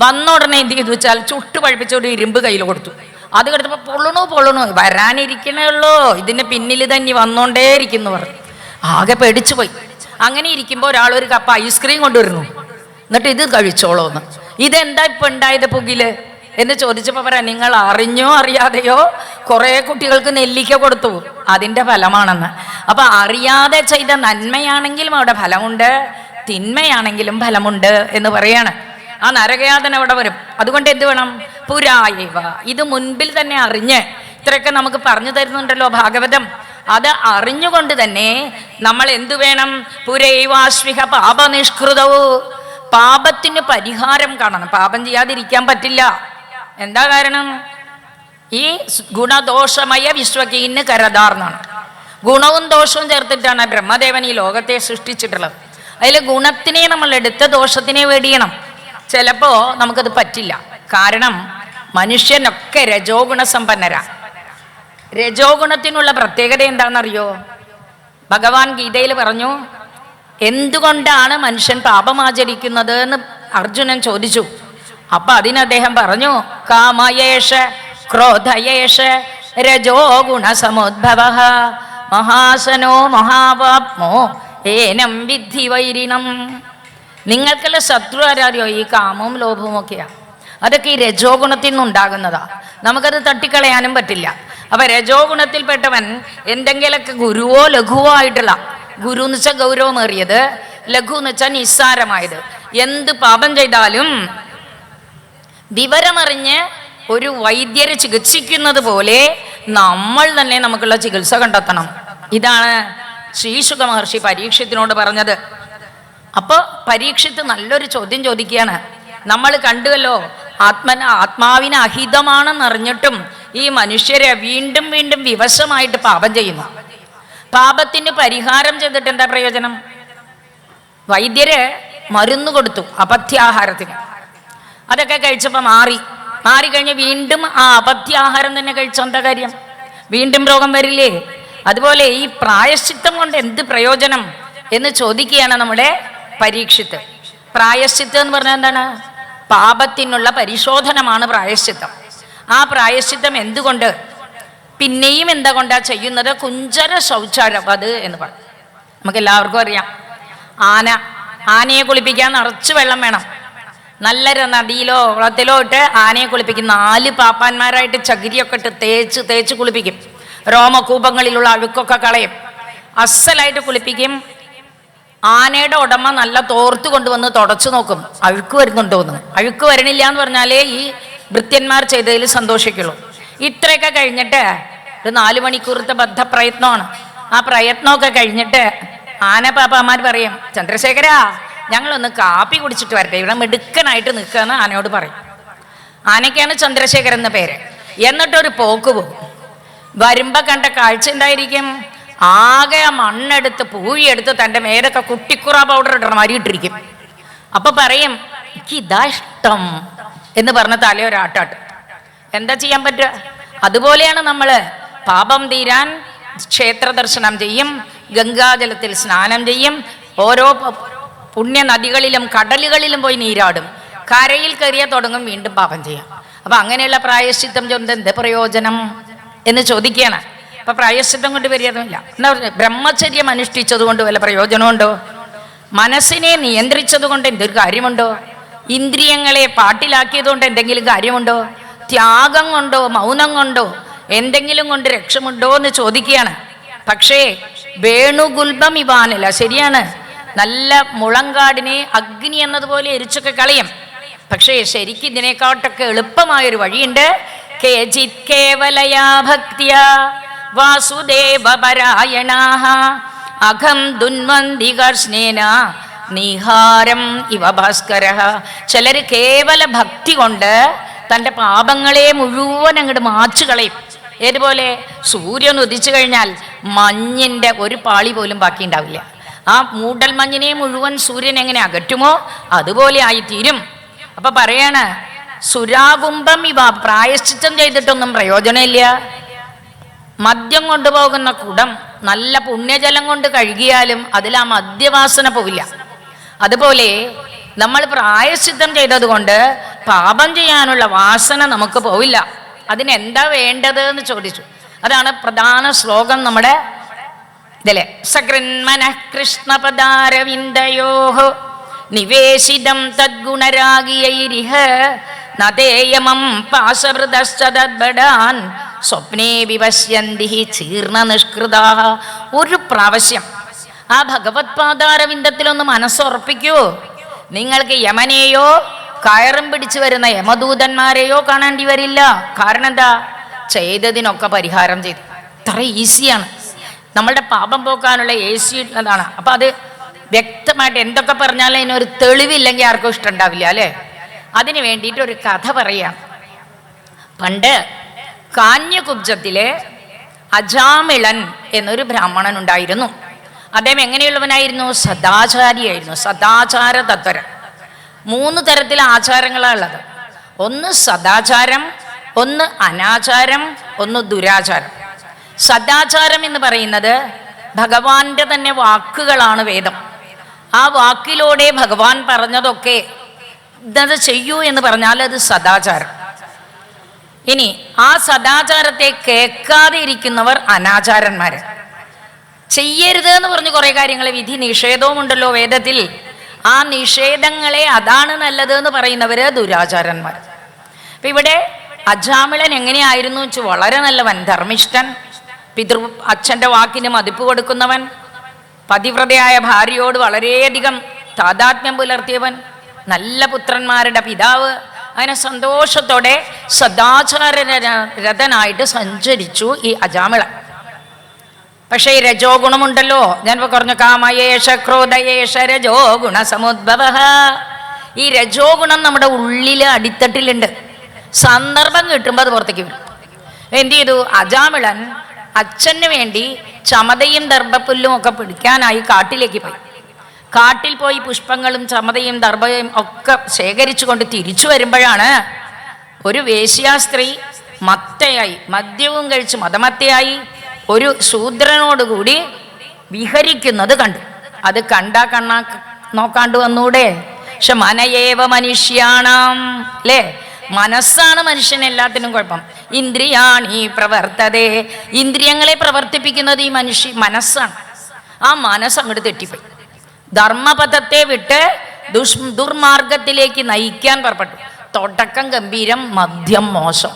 വന്ന ഉടനെ എന്ത് ചെയ്തു വെച്ചാൽ ചുട്ടു പഴിപ്പിച്ചൊരു ഇരുമ്പ് കയ്യിൽ കൊടുത്തു. അത് കൊടുത്തപ്പോൾ പൊള്ളണു വരാനിരിക്കണേ ഉള്ളൂ, ഇതിന്റെ പിന്നിൽ തന്നെ വന്നോണ്ടേ ഇരിക്കുന്നു പറഞ്ഞു. ആകെ പേടിച്ചു പോയി. അങ്ങനെ ഇരിക്കുമ്പോൾ ഒരാൾ ഒരു കപ്പ് ഐസ്ക്രീം കൊണ്ടുവരുന്നു. എന്നിട്ട് ഇത് കഴിച്ചോളൂന്ന്. ഇതെന്താ ഇപ്പൊ ഉണ്ടായത് പുകില് എന്ന് ചോദിച്ചപ്പോൾ പറയാം, നിങ്ങൾ അറിഞ്ഞോ അറിയാതെയോ കുറെ കുട്ടികൾക്ക് നെല്ലിക്ക കൊടുത്തു, അതിന്റെ ഫലമാണെന്ന്. അപ്പൊ അറിയാതെ ചെയ്ത നന്മയാണെങ്കിലും അവിടെ ഫലമുണ്ട്, തിന്മയാണെങ്കിലും ഫലമുണ്ട് എന്ന് പറയാണ്. ആ നരകയാതന അവിടെ വരും. അതുകൊണ്ട് എന്ത് വേണം? പുരായവ, ഇത് മുൻപിൽ തന്നെ അറിഞ്ഞ്, ഇത്രയൊക്കെ നമുക്ക് പറഞ്ഞു തരുന്നുണ്ടല്ലോ ഭാഗവതം. അത് അറിഞ്ഞുകൊണ്ട് തന്നെ നമ്മൾ എന്തു വേണം? പുരൈവാശ്വിക പാപനിഷ്കൃതവും, പാപത്തിന് പരിഹാരം കാണണം. പാപം ചെയ്യാതിരിക്കാൻ പറ്റില്ല. എന്താ കാരണം? ഈ ഗുണദോഷമയ വിശ്വകീന് കരതാർന്നാണ്. ഗുണവും ദോഷവും ചേർത്തിട്ടാണ് ബ്രഹ്മദേവൻ ഈ ലോകത്തെ സൃഷ്ടിച്ചിട്ടുള്ളത്. അതിൽ ഗുണത്തിനെ നമ്മൾ എടുത്ത് ദോഷത്തിനെ വെടിയണം. ചിലപ്പോ നമുക്കത് പറ്റില്ല. കാരണം മനുഷ്യനൊക്കെ രജോ ഗുണസമ്പന്നരാ. രജോ ഗുണത്തിനുള്ള പ്രത്യേകത എന്താണെന്നറിയോ? ഭഗവാൻ ഗീതയിൽ പറഞ്ഞു, എന്തുകൊണ്ടാണ് മനുഷ്യൻ പാപമാചരിക്കുന്നത് എന്ന് അർജുനൻ ചോദിച്ചു. അപ്പൊ അതിന് അദ്ദേഹം പറഞ്ഞു, കാമയേഷ ക്രോധയേഷ രജോ ഗുണസമുദ്ഭവ മഹാസനോ മഹാപാപ്മോ ഏനം വിദ്ധി വൈരിണം. നിങ്ങൾക്കുള്ള ശത്രു ആരാറിയോ? ഈ കാമവും ലോഭവും ഒക്കെയാ. അതൊക്കെ ഈ രജോ ഗുണത്തിൽ നിന്നുണ്ടാകുന്നതാ. നമുക്കത് തട്ടിക്കളയാനും പറ്റില്ല. അപ്പൊ രജോ ഗുണത്തിൽപ്പെട്ടവൻ എന്തെങ്കിലൊക്കെ ഗുരുവോ ലഘുവോ ആയിട്ടുള്ള, ഗുരു എന്ന് വെച്ചാൽ ഗൗരവമേറിയത്, ലഘു എന്ന് വെച്ചാൽ നിസ്സാരമായത്, എന്ത് പാപം ചെയ്താലും വിവരമറിഞ്ഞ് ഒരു വൈദ്യരെ ചികിത്സിക്കുന്നത് പോലെ നമ്മൾ തന്നെ നമുക്കുള്ള ചികിത്സ കണ്ടെത്തണം. ഇതാണ് ശ്രീശുക മഹർഷി പരീക്ഷത്തിനോട് പറഞ്ഞത്. അപ്പോൾ പരീക്ഷിത്ത് നല്ലൊരു ചോദ്യം ചോദിക്കുകയാണ്. നമ്മൾ കണ്ടുവല്ലോ, ആത്മാവിന് അഹിതമാണെന്നറിഞ്ഞിട്ടും ഈ മനുഷ്യരെ വീണ്ടും വീണ്ടും വിവശമായിട്ട് പാപം ചെയ്യുന്നു. പാപത്തിന് പരിഹാരം ചെയ്തിട്ട് എന്താ പ്രയോജനം? വൈദ്യര് മരുന്ന് കൊടുത്തു അപഥ്യാഹാരത്തിന്. അതൊക്കെ കഴിച്ചപ്പോൾ മാറിക്കഴിഞ്ഞ് വീണ്ടും ആ അപഥ്യാഹാരം തന്നെ കഴിച്ചോ എന്താ കാര്യം? വീണ്ടും രോഗം വരില്ലേ? അതുപോലെ ഈ പ്രായശ്ചിത്തം കൊണ്ട് എന്ത് പ്രയോജനം എന്ന് ചോദിക്കുകയാണ് നമ്മുടെ പരീക്ഷിത്ത്. പ്രായശ്ചിത്തം എന്ന് പറഞ്ഞാൽ എന്താണ്? പാപത്തിനുള്ള പരിശോധനമാണ് പ്രായശ്ചിത്തം. ആ പ്രായശ്ചിത്തം എന്തുകൊണ്ട്? പിന്നെയും എന്താ കൊണ്ടാ ചെയ്യുന്നത്? കുഞ്ചര ശൗചാരവത് എന്ന് പറയും. നമുക്ക് എല്ലാവർക്കും അറിയാം, ആനയെ കുളിപ്പിക്കാൻ നിറച്ച് വെള്ളം വേണം. നല്ല നദിയിലോ കുളത്തിലോ ഇട്ട് ആനയെ കുളിപ്പിക്കും. 4 പാപ്പാന്മാരായിട്ട് ചകിരിയൊക്കെ ഇട്ട് തേച്ച് കുളിപ്പിക്കും. രോമകൂപങ്ങളിലുള്ള അഴുക്കൊക്കെ കളയും. അസലായിട്ട് കുളിപ്പിക്കും. ആനയുടെ ഉടമ നല്ല തോർത്ത് കൊണ്ടുവന്ന് തുടച്ചു നോക്കും, അഴുക്ക് വരുന്നുണ്ടോന്ന്. അഴുക്ക് വരണില്ല എന്ന് പറഞ്ഞാലേ ഈ ഭൃത്യന്മാർ ചെയ്തതിൽ സന്തോഷിക്കുള്ളൂ. ഇത്രയൊക്കെ കഴിഞ്ഞിട്ട് ഒരു 4 മണിക്കൂറത്തെ ബദ്ധപ്രയത്നമാണ്. ആ പ്രയത്നമൊക്കെ കഴിഞ്ഞിട്ട് ആനപ്പാപ്പാമാർ പറയും, ചന്ദ്രശേഖരാ ഞങ്ങളൊന്ന് കാപ്പി കുടിച്ചിട്ട് വരട്ടെ, ഇവിടെ മിടുക്കനായിട്ട് നിൽക്കുകയെന്ന് ആനയോട് പറയും. ആനയ്ക്കാണ് ചന്ദ്രശേഖരൻ എന്ന പേര്. എന്നിട്ടൊരു പോക്ക് പോകും. വരുമ്പോ കണ്ട കാഴ്ച എന്തായിരിക്കും? ആകെ ആ മണ്ണെടുത്ത് പൂഴിയെടുത്ത് തൻ്റെ മേലൊക്കെ കുട്ടിക്കുറ പൗഡർ ഇടണം, അരിയിട്ടിരിക്കും. അപ്പൊ പറയും, എനിക്ക് ഇതാ ഇഷ്ടം എന്ന് പറഞ്ഞ തലയൊരാട്ടാട്ട്. എന്താ ചെയ്യാൻ പറ്റുക? അതുപോലെയാണ് നമ്മള്. പാപം തീരാൻ ക്ഷേത്ര ദർശനം ചെയ്യും, ഗംഗാജലത്തിൽ സ്നാനം ചെയ്യും, ഓരോ പുണ്യ നദികളിലും കടലുകളിലും പോയി നീരാടും. കരയിൽ കയറിയാൽ തുടങ്ങും വീണ്ടും പാപം ചെയ്യാം. അപ്പൊ അങ്ങനെയുള്ള പ്രായശ്ചിത്തം കൊണ്ട് എന്ത് പ്രയോജനം എന്ന് ചോദിക്കുകയാണ്. അപ്പൊ പ്രായശ്ചിത്തം കൊണ്ട് പരിഹാരമില്ല. എന്താ പറഞ്ഞ? ബ്രഹ്മചര്യം അനുഷ്ഠിച്ചത് കൊണ്ട് വല്ല പ്രയോജനമുണ്ടോ? മനസ്സിനെ നിയന്ത്രിച്ചത് കൊണ്ട് എന്തൊരു കാര്യമുണ്ടോ? ഇന്ദ്രിയങ്ങളെ പാട്ടിലാക്കിയത് കൊണ്ട് എന്തെങ്കിലും കാര്യമുണ്ടോ? ത്യാഗം കൊണ്ടോ മൗനം കൊണ്ടോ എന്തെങ്കിലും കൊണ്ട് രക്ഷമുണ്ടോ എന്ന് ചോദിക്കുകയാണ്. പക്ഷേ വേണുഗുൽഭം ഇവാനില്ല. ശരിയാണ്, നല്ല മുളങ്കാടിനെ അഗ്നി എന്നതുപോലെ എരിച്ചൊക്കെ കളയും. പക്ഷേ ശരിക്കും ഇതിനെക്കാട്ടൊക്കെ എളുപ്പമായൊരു വഴിയുണ്ട്. കേവലയാ ഭക്തിയ വാസുദേവപരായണാഃ അഖം ദുന്വന്തി കർഷ്ണേന നിഹാരം ഇവ ഭാസ്കരഃ. ചിലർ കേവല ഭക്തി കൊണ്ട് തൻ്റെ പാപങ്ങളെ മുഴുവൻ അങ്ങോട്ട് മാച്ചു കളയും. ഏതുപോലെ സൂര്യൻ ഉദിച്ചു കഴിഞ്ഞാൽ മഞ്ഞിൻ്റെ ഒരു പാളി പോലും ബാക്കി ഉണ്ടാവില്ല. ആ മൂടൽ മഞ്ഞിനെ മുഴുവൻ സൂര്യൻ എങ്ങനെ അകറ്റുമോ അതുപോലെ ആയിത്തീരും. അപ്പൊ പറയാണ്, സുരാകുംഭം ഇവ പ്രായശ്ചിത്തം ചെയ്തിട്ടൊന്നും പ്രയോജനമില്ല. മദ്യം കൊണ്ടുപോകുന്ന കുടം നല്ല പുണ്യജലം കൊണ്ട് കഴുകിയാലും അതിൽ ആ മദ്യവാസന പോവില്ല. അതുപോലെ നമ്മൾ പ്രായശ്ചിത്തം ചെയ്തതുകൊണ്ട് പാപം ചെയ്യാനുള്ള വാസന നമുക്ക് പോവില്ല. അതിനെന്താ വേണ്ടത് എന്ന് ചോദിച്ചു. അതാണ് പ്രധാന ശ്ലോകം നമ്മുടെ ഇതിലെ. സകൃന്മനഃ കൃഷ്ണപദാരവിന്ദയോഃ നിവേശിതം തദ്ഗുണരാഗിയൈരിഹ നതേയമം പാശവൃതശ്ച തദ്ബടാൻ സ്വപ്നേ വിപശ്യന്തി ചീർണ നിഷ്കൃതാഃ. ഒരു പ്രാവശ്യം ആ ഭഗവത് പാദാരവിന്ദത്തിലൊന്ന് മനസ്സുറപ്പിക്കൂ. നിങ്ങൾക്ക് യമനെയോ കയറും പിടിച്ചു വരുന്ന യമദൂതന്മാരെയോ കാണേണ്ടി വരില്ല. കാരണം എന്താ? ചെയ്തതിനൊക്കെ പരിഹാരം ചെയ്തു. അത്ര ഈസിയാണ്. നമ്മളുടെ പാപം പോക്കാനുള്ള ഏസി അതാണ്. അപ്പൊ അത് വ്യക്തമായിട്ട് എന്തൊക്കെ പറഞ്ഞാലും അതിനൊരു തെളിവില്ലെങ്കിൽ ആർക്കും ഇഷ്ടം ഉണ്ടാവില്ല അല്ലേ? അതിന് വേണ്ടിയിട്ട് ഒരു കഥ പറയാം. പണ്ട് കാഞ്ഞകുബ്ജത്തിലെ അജാമിളൻ എന്നൊരു ബ്രാഹ്മണൻ ഉണ്ടായിരുന്നു. അദ്ദേഹം എങ്ങനെയുള്ളവനായിരുന്നു? സദാചാരിയായിരുന്നു, സദാചാര തത്പരൻ. 3 തരത്തിലെ ആചാരങ്ങളാണുള്ളത്. ഒന്ന് സദാചാരം, ഒന്ന് അനാചാരം, ഒന്ന് ദുരാചാരം. സദാചാരം എന്ന് പറയുന്നത് ഭഗവാന്റെ തന്നെ വാക്കുകളാണ് വേദം. ആ വാക്കിലൂടെ ഭഗവാൻ പറഞ്ഞതൊക്കെ ഇതത് ചെയ്യൂ എന്ന് പറഞ്ഞാൽ അത് സദാചാരം. ഇനി ആ സദാചാരത്തെ കേൾക്കാതെ ഇരിക്കുന്നവർ അനാചാരന്മാര്. ചെയ്യരുത് എന്ന് പറഞ്ഞ് കുറെ കാര്യങ്ങൾ വിധി നിഷേധവും ഉണ്ടല്ലോ വേദത്തിൽ. ആ നിഷേധങ്ങളെ അതാണ് നല്ലത് എന്ന് പറയുന്നവര് ദുരാചാരന്മാർ. അപ്പൊ ഇവിടെ അജാമിളൻ എങ്ങനെയായിരുന്നു വെച്ചാൽ വളരെ നല്ലവൻ, ധർമ്മിഷ്ഠൻ, അച്ഛൻ്റെ വാക്കിന് മതിപ്പ് കൊടുക്കുന്നവൻ, പതിവ്രതയായ ഭാര്യയോട് വളരെയധികം താതാത്മ്യം പുലർത്തിയവൻ, നല്ല പുത്രന്മാരുടെ പിതാവ്. അങ്ങനെ സന്തോഷത്തോടെ സദാചാരരഥനായിട്ട് സഞ്ചരിച്ചു ഈ അജാമിളൻ. പക്ഷേ ഈ രജോ ഗുണമുണ്ടല്ലോ, ഞാൻ പറഞ്ഞു കാമയേഷ ക്രോധയേഷ രജോ ഗുണ സമുദ്ഭവ. ഈ രജോ ഗുണം നമ്മുടെ ഉള്ളില് അടിത്തട്ടിലുണ്ട്. സന്ദർഭം കിട്ടുമ്പോൾ അത് പുറത്തേക്ക് വരും. എന്ത് ചെയ്തു? അജാമിളൻ അച്ഛന് വേണ്ടി ചമതയും ദർഭപ്പുല്ലും ഒക്കെ പിടിക്കാനായി കാട്ടിലേക്ക് പോയി. കാട്ടിൽ പോയി പുഷ്പങ്ങളും ചമതയും ദർഭയും ഒക്കെ ശേഖരിച്ചു കൊണ്ട് തിരിച്ചു വരുമ്പോഴാണ് ഒരു വേശ്യാസ്ത്രീ മത്തയായി, മദ്യവും കഴിച്ച് മതമത്തയായി ഒരു ശൂദ്രനോടുകൂടി വിഹരിക്കുന്നത് കണ്ടു. അത് കണ്ടാ നോക്കാണ്ട് വന്നൂടെ? പക്ഷെ മനയേവ മനുഷ്യാണാം അല്ലേ? മനസ്സാണ് മനുഷ്യന് എല്ലാത്തിനും കുഴപ്പം. ഇന്ദ്രിയാണി പ്രവർത്തതേ, ഇന്ദ്രിയങ്ങളെ പ്രവർത്തിപ്പിക്കുന്നത് ഈ മനസ്സാണ്. ആ മനസ്സ് അങ്ങോട്ട് തെറ്റിപ്പോയി. ധർമ്മപഥത്തെ വിട്ട് ദുർമാർഗത്തിലേക്ക് നയിക്കാൻ പുറപ്പെട്ടു. തുടക്കം ഗംഭീരം, മധ്യം മോശം,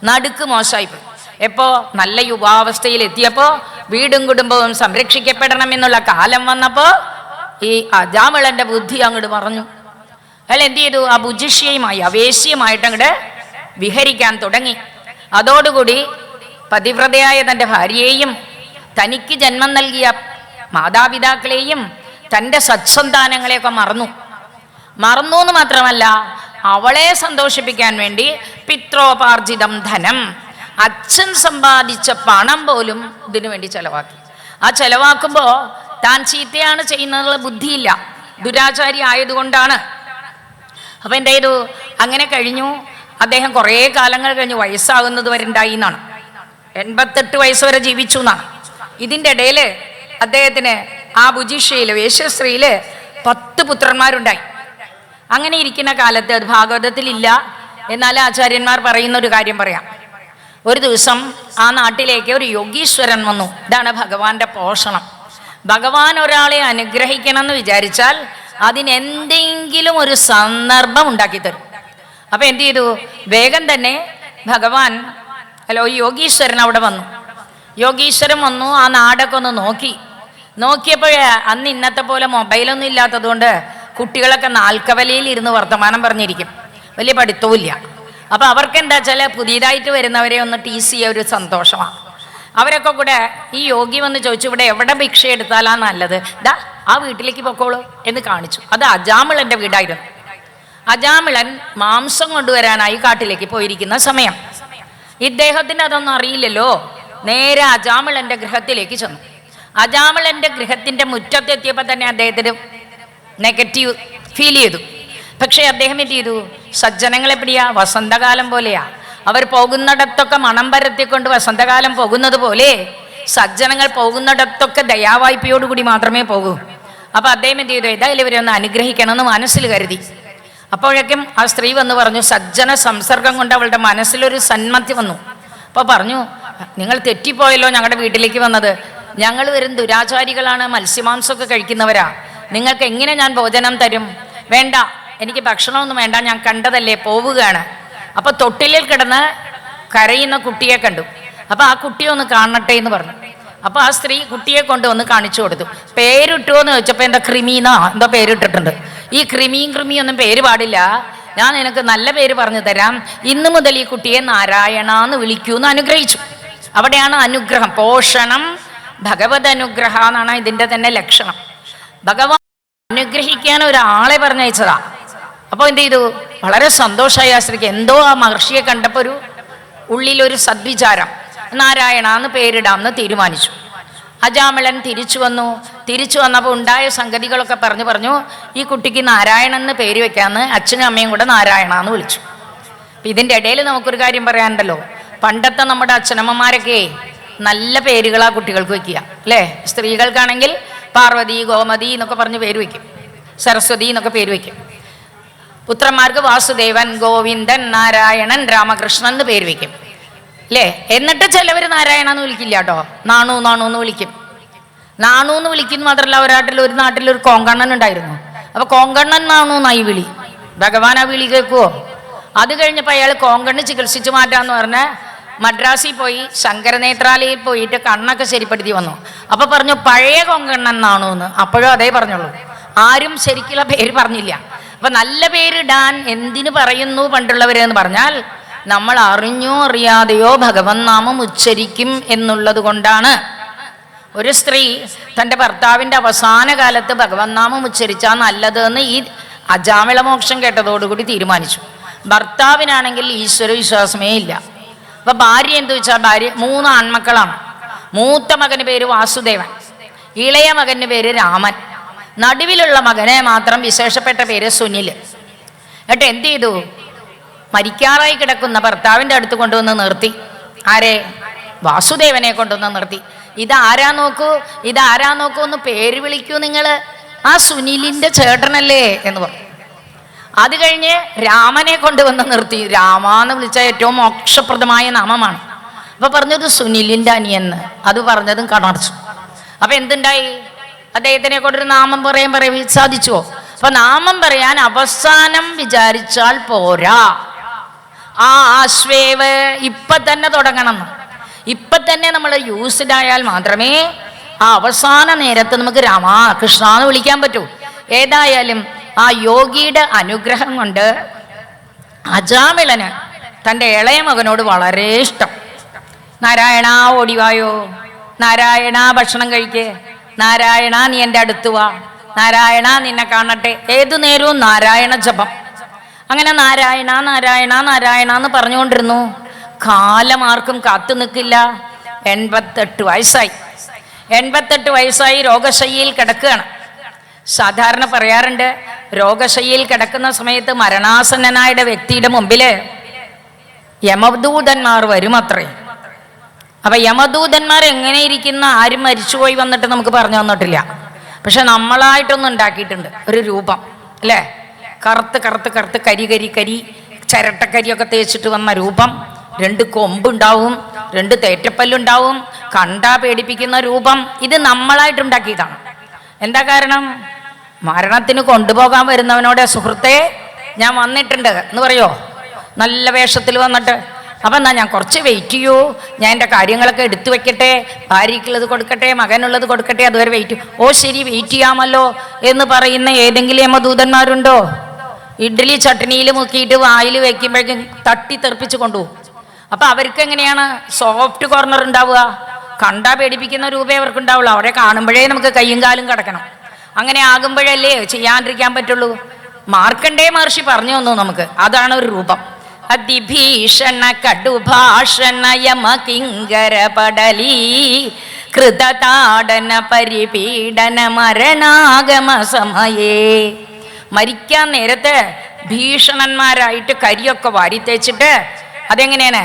നടുക്ക് മോശമായിപ്പോയി. എപ്പോ? നല്ല യുവാവസ്ഥയിൽ എത്തിയപ്പോ, വീടും കുടുംബവും സംരക്ഷിക്കപ്പെടണം എന്നുള്ള കാലം വന്നപ്പോ ഈ അജാമിളന്റെ ബുദ്ധി അങ്ങോട്ട് പറഞ്ഞു. അയാൾ എന്ത് ചെയ്തു? ആ ബുജിഷ്യയുമായി അവേശ്യമായിട്ട് അങ്ങോട്ട് വിഹരിക്കാൻ തുടങ്ങി. അതോടുകൂടി പതിവ്രതയായ തൻ്റെ ഭാര്യയെയും തനിക്ക് ജന്മം നൽകിയ മാതാപിതാക്കളെയും തൻ്റെ സത്സന്താനങ്ങളെയൊക്കെ മറന്നു എന്ന് മാത്രമല്ല, അവളെ സന്തോഷിപ്പിക്കാൻ വേണ്ടി പിത്രോപാർജിതം ധനം, അച്ഛൻ സമ്പാദിച്ച പണം പോലും ഇതിനു വേണ്ടി ചെലവാക്കി. ആ ചെലവാക്കുമ്പോൾ താൻ ചീത്തയാണ് ചെയ്യുന്നതിനുള്ള ബുദ്ധിയില്ല, ദുരാചാരി ആയതുകൊണ്ടാണ്. അപ്പം എന്ത് ചെയ്തു? അങ്ങനെ കഴിഞ്ഞു. അദ്ദേഹം കുറേ കാലങ്ങൾ കഴിഞ്ഞ് വയസ്സാകുന്നത് വരെ ഉണ്ടായി എന്നാണ്. 88 വയസ്സ് വരെ ജീവിച്ചു എന്നാണ്. ഇതിൻ്റെ ഇടയിൽ അദ്ദേഹത്തിന് ആ ബുജിഷ്യയിൽ, വേശ്യസ്ത്രീയിൽ 10 പുത്രന്മാരുണ്ടായി. അങ്ങനെ ഇരിക്കുന്ന കാലത്ത്, അത് ഭാഗവതത്തിലില്ല, എന്നാൽ ആചാര്യന്മാർ പറയുന്ന ഒരു കാര്യം പറയാം. ഒരു ദിവസം ആ നാട്ടിലേക്ക് ഒരു യോഗീശ്വരൻ വന്നു. ഇതാണ് ഭഗവാന്റെ പോഷണം. ഭഗവാൻ ഒരാളെ അനുഗ്രഹിക്കണം എന്ന് വിചാരിച്ചാൽ അതിനെന്തെങ്കിലും ഒരു സന്ദർഭം ഉണ്ടാക്കി തരും. അപ്പൊ എന്ത് ചെയ്തു? വേഗം തന്നെ ഭഗവാൻ യോഗീശ്വരൻ അവിടെ വന്നു. യോഗീശ്വരൻ വന്നു, ആ നാടൊക്കെ ഒന്ന് നോക്കിയപ്പോഴേ അന്ന് ഇന്നത്തെ പോലെ മൊബൈലൊന്നും ഇല്ലാത്തതുകൊണ്ട് കുട്ടികളൊക്കെ നാൽക്കവലയിൽ ഇരുന്ന് വർത്തമാനം പറഞ്ഞിരിക്കും, വലിയ പഠിത്തവും ഇല്ല. അപ്പൊ അവർക്ക് എന്താ വെച്ചാൽ പുതിയതായിട്ട് വരുന്നവരെ ഒന്ന് ടീസ് ചെയ്യുക ഒരു സന്തോഷമാണ്. അവരൊക്കെ കൂടെ ഈ യോഗി വന്ന് ചോദിച്ചു, ഇവിടെ എവിടെ ഭിക്ഷ എടുത്താലാ നല്ലത്? ദാ ആ വീട്ടിലേക്ക് പൊക്കോളൂ എന്ന് കാണിച്ചു. അത് അജാമിളന്റെ വീടായിരുന്നു. അജാമിളൻ മാംസം കൊണ്ടുവരാനായി കാട്ടിലേക്ക് പോയിരിക്കുന്ന സമയം ഇദ്ദേഹത്തിന് അതൊന്നും അറിയില്ലല്ലോ. നേരെ അജാമിളന്റെ ഗൃഹത്തിലേക്ക് ചെന്നു. അജാമിളന്റെ ഗൃഹത്തിന്റെ മുറ്റത്തെത്തിയപ്പോൾ തന്നെ അദ്ദേഹത്തിന് നെഗറ്റീവ് ഫീൽ ചെയ്തു. പക്ഷെ അദ്ദേഹം എന്ത് ചെയ്തു? സജ്ജനങ്ങളെ പിടിയാ വസന്തകാലം പോലെയാ. അവർ പോകുന്നിടത്തൊക്കെ മണം പരത്തിക്കൊണ്ട് വസന്തകാലം പോകുന്നത് പോലെ സജ്ജനങ്ങൾ പോകുന്നിടത്തൊക്കെ ദയാവായ്പയോടുകൂടി മാത്രമേ പോകൂ. അപ്പൊ അദ്ദേഹം എന്ത് ചെയ്തു? ഏതായാലും ഇവരെ ഒന്ന് അനുഗ്രഹിക്കണമെന്ന് മനസ്സിൽ കരുതി. അപ്പോഴേക്കും ആ സ്ത്രീ വന്ന് പറഞ്ഞു, സജ്ജന സംസർഗം കൊണ്ട് അവളുടെ മനസ്സിലൊരു സന്മതി വന്നു. അപ്പോൾ പറഞ്ഞു, നിങ്ങൾ തെറ്റിപ്പോയല്ലോ ഞങ്ങളുടെ വീട്ടിലേക്ക് വന്നത്. ഞങ്ങൾ വരും ദുരാചാരികളാണ്, മത്സ്യമാംസമൊക്കെ കഴിക്കുന്നവരാ. നിങ്ങൾക്ക് എങ്ങനെ ഞാൻ ഭോജനം തരും? വേണ്ട, എനിക്ക് ഭക്ഷണമൊന്നും വേണ്ട, ഞാൻ കണ്ടതല്ലേ, പോവുകയാണ്. അപ്പൊ തൊട്ടിലിൽ കിടന്ന് കരയുന്ന കുട്ടിയെ കണ്ടു. അപ്പൊ ആ കുട്ടിയെ ഒന്ന് കാണട്ടെ എന്ന് പറഞ്ഞു. അപ്പൊ ആ സ്ത്രീ കുട്ടിയെ കൊണ്ടുവന്ന് കാണിച്ചു കൊടുത്തു. പേരിട്ടുമോ എന്ന് ചോദിച്ചപ്പോൾ എന്താ ക്രിമീന്നാ എന്തോ പേരിട്ടിട്ടുണ്ട്. ഈ ക്രിമിയൊന്നും പേര് പാടില്ല, ഞാൻ നിനക്ക് നല്ല പേര് പറഞ്ഞു തരാം. ഇന്നു മുതൽ ഈ കുട്ടിയെ നാരായണ എന്ന് വിളിക്കൂ എന്ന് അനുഗ്രഹിച്ചു. അവിടെയാണ് അനുഗ്രഹം. പോഷണം ഭഗവത് അനുഗ്രഹ എന്നാണ് ഇതിന്റെ തന്നെ ലക്ഷണം. ഭഗവാൻ അനുഗ്രഹിക്കാൻ ഒരാളെ പറഞ്ഞയച്ചതാ. അപ്പോൾ എന്ത് ചെയ്തു? വളരെ സന്തോഷമായി ആ സ്ത്രീക്ക്. എന്തോ ആ മഹർഷിയെ കണ്ടപ്പോൾ ഒരു ഉള്ളിലൊരു സദ്വിചാരം, നാരായണ എന്ന് പേരിടാമെന്ന് തീരുമാനിച്ചു. അജാമിളൻ തിരിച്ചു വന്നപ്പോൾ ഉണ്ടായ സംഗതികളൊക്കെ പറഞ്ഞു ഈ കുട്ടിക്ക് നാരായണൻ എന്ന് പേര് വെക്കാമെന്ന് അച്ഛനും അമ്മയും കൂടെ നാരായണ എന്ന് വിളിച്ചു. അപ്പം ഇതിൻ്റെ ഇടയിൽ നമുക്കൊരു കാര്യം പറയാനുണ്ടല്ലോ. പണ്ടത്തെ നമ്മുടെ അച്ഛനമ്മമാരൊക്കെ നല്ല പേരുകളാ കുട്ടികൾക്ക് വെക്കുക അല്ലേ? സ്ത്രീകൾക്കാണെങ്കിൽ പാർവതി, ഗോമതി എന്നൊക്കെ പറഞ്ഞ് പേര് വയ്ക്കും, സരസ്വതി എന്നൊക്കെ പേര് വയ്ക്കും. പുത്രന്മാർക്ക് വാസുദേവൻ, ഗോവിന്ദൻ, നാരായണൻ, രാമകൃഷ്ണൻ എന്ന് പേര് വയ്ക്കും അല്ലേ? എന്നിട്ട് ചിലവർ നാരായണ എന്ന് വിളിക്കില്ല കേട്ടോ, നാണു എന്ന് വിളിക്കും. നാണു എന്ന് വിളിക്കുന്ന മാത്രമല്ല, ഒരു നാട്ടിലൊരു കോങ്കണ്ണൻ ഉണ്ടായിരുന്നു. അപ്പൊ കോങ്കണ്ണൻ നാണു എന്നായി വിളി. ഭഗവാൻ ആ വിളി കേൾക്കുവോ? അത് കഴിഞ്ഞപ്പോൾ അയാൾ കോങ്കണ്ണ് ചികിത്സിച്ചു മാറ്റാന്ന് പറഞ്ഞ് മദ്രാസിൽ പോയി ശങ്കരനേത്രാലയിൽ പോയിട്ട് കണ്ണൊക്കെ ശരിപ്പെടുത്തി വന്നു. അപ്പൊ പറഞ്ഞു പഴയ കൊങ്കണ്ണൻ നാണു എന്ന്. അപ്പോഴും അതേ പറഞ്ഞുള്ളൂ, ആരും ശരിക്കുള്ള പേര് പറഞ്ഞില്ല. അപ്പൊ നല്ല പേരിടാൻ എന്തിനു പറയുന്നു പണ്ടുള്ളവരെന്ന് പറഞ്ഞാൽ, നമ്മൾ അറിഞ്ഞോ അറിയാതെയോ ഭഗവൻ നാമം ഉച്ചരിക്കും എന്നുള്ളത് കൊണ്ടാണ്. ഒരു സ്ത്രീ തൻ്റെ ഭർത്താവിൻ്റെ അവസാന കാലത്ത് ഭഗവൻ നാമം ഉച്ചരിച്ചാൽ നല്ലതെന്ന് ഈ അജാമിള മോക്ഷം കേട്ടതോടുകൂടി തീരുമാനിച്ചു. ഭർത്താവിനാണെങ്കിൽ ഈശ്വര വിശ്വാസമേ ഇല്ല. അപ്പൊ ഭാര്യ എന്ത് വെച്ചാൽ, ഭാര്യ 3 ആൺമക്കളാണ്. മൂത്ത മകന് പേര് വാസുദേവൻ, ഇളയ മകന് പേര് രാമൻ, നടുവിലുള്ള മകനെ മാത്രം വിശേഷപ്പെട്ട പേര് സുനിൽ. എന്നിട്ട് എന്ത് ചെയ്തു? മരിക്കാറായി കിടക്കുന്ന ഭർത്താവിൻ്റെ അടുത്ത് കൊണ്ടുവന്ന് നിർത്തി. ആരെ? വാസുദേവനെ കൊണ്ടുവന്ന് നിർത്തി. ഇതാരാ നോക്കൂ എന്ന് പേര് വിളിക്കൂ നിങ്ങൾ, ആ സുനിലിന്റെ ചേട്ടനല്ലേ എന്ന് പറഞ്ഞു. അത് കഴിഞ്ഞ് രാമനെ കൊണ്ടുവന്ന് നിർത്തി. രാമ എന്ന് വിളിച്ച ഏറ്റവും മോക്ഷപ്രദമായ നാമമാണ്. അപ്പൊ പറഞ്ഞത് സുനിലിന്റെ അനിയെന്ന്. അത് പറഞ്ഞതും കണർച്ചു. അപ്പൊ എന്തുണ്ടായി? അദ്ദേഹത്തിനെ കൊണ്ടൊരു നാമം പറയാൻ സാധിച്ചുവോ? അപ്പൊ നാമം പറയാൻ അവസാനം വിചാരിച്ചാൽ പോരാ, ആ ആശ്വേവ് ഇപ്പൊ തന്നെ തുടങ്ങണം. ഇപ്പൊ തന്നെ നമ്മൾ യൂസ്ഡ് ആയാൽ മാത്രമേ ആ അവസാന നേരത്ത് നമുക്ക് രാമകൃഷ്ണ എന്ന് വിളിക്കാൻ പറ്റൂ. ഏതായാലും ആ യോഗിയുടെ അനുഗ്രഹം കൊണ്ട് അജാമിളന് തൻ്റെ ഇളയ മകനോട് വളരെ ഇഷ്ടം. നാരായണ ഓടിവായോ, നാരായണ ഭക്ഷണം കഴിക്കേ, നാരായണ നീ എൻ്റെ അടുത്ത് വാ, നാരായണ നിന്നെ കാണട്ടെ. ഏതു നേരവും നാരായണ ജപം. അങ്ങനെ നാരായണ നാരായണ നാരായണ എന്ന് പറഞ്ഞുകൊണ്ടിരുന്നു. കാലം ആർക്കും കാത്തു നിൽക്കില്ല. 88 വയസ്സായി. 88 വയസ്സായി രോഗശയ്യയിൽ കിടക്കുകയാണ്. സാധാരണ പറയാറുണ്ട്, രോഗശയ്യയിൽ കിടക്കുന്ന സമയത്ത് മരണാസന്നനായ വ്യക്തിയുടെ മുമ്പില് യമദൂതന്മാർ വരും അത്രേ. അപ്പൊ യമദൂതന്മാർ എങ്ങനെ ഇരിക്കുന്ന, ആരും മരിച്ചുപോയി വന്നിട്ട് നമുക്ക് പറഞ്ഞു തന്നിട്ടില്ല. പക്ഷെ നമ്മളായിട്ടൊന്നും ഉണ്ടാക്കിയിട്ടുണ്ട് ഒരു രൂപം അല്ലേ? കറുത്ത് കറുത്ത് കറുത്ത് കരി ചിരട്ടക്കരിയൊക്കെ തേച്ചിട്ട് വന്ന രൂപം. 2 കൊമ്പുണ്ടാവും, 2 തേറ്റപ്പല്ലുണ്ടാവും, കണ്ടാ പേടിപ്പിക്കുന്ന രൂപം. ഇത് നമ്മളായിട്ടുണ്ടാക്കിയതാണ്. എന്താ കാരണം? മരണത്തിന് കൊണ്ടുപോകാൻ വരുന്നവനോട് സുഹൃത്തെ ഞാൻ വന്നിട്ടുണ്ട് എന്ന് പറയോ, നല്ല വേഷത്തിൽ വന്നിട്ട്. അപ്പം എന്നാ ഞാൻ കുറച്ച് വെയിറ്റ് ചെയ്യൂ, ഞാൻ എൻ്റെ കാര്യങ്ങളൊക്കെ എടുത്തു വെക്കട്ടെ, ഭാര്യയ്ക്കുള്ളത് കൊടുക്കട്ടെ, മകനുള്ളത് കൊടുക്കട്ടെ, അതുവരെ വെയിറ്റ്. ഓ ശരി, വെയിറ്റ് ചെയ്യാമല്ലോ എന്ന് പറയുന്ന ഏതെങ്കിലും യമദൂതന്മാരുണ്ടോ? ഇഡ്ഡലി ചട്നിയിൽ മുക്കിയിട്ട് വായിൽ വെക്കുമ്പോഴേക്കും തട്ടി തെറിപ്പിച്ച് കൊണ്ടുപോകും. അപ്പം അവർക്ക് എങ്ങനെയാണ് സോഫ്റ്റ് കോർണർ ഉണ്ടാവുക? കണ്ടാ പേടിപ്പിക്കുന്ന രൂപേ അവർക്കുണ്ടാവുള്ളൂ. അവരെ കാണുമ്പോഴേ നമുക്ക് കയ്യും കാലും കടക്കണം. അങ്ങനെ ആകുമ്പോഴല്ലേ ചെയ്യാണ്ടിരിക്കാൻ പറ്റുള്ളൂ. മാർക്കണ്ഡേയ മഹർഷി പറഞ്ഞു തന്നു നമുക്ക്, അതാണ് ഒരു രൂപം. അതിഭീഷണ കടുഭാഷണ യമ കിങ്കര പടലീ കൃതതാടന പരിപീഡന മരണാഗമ സമയേ. മരിക്കാൻ നേരത്തെ ഭീഷണന്മാരായിട്ട് കരിയൊക്കെ വാരിത്തേച്ചിട്ട് അതെങ്ങനെയാണ്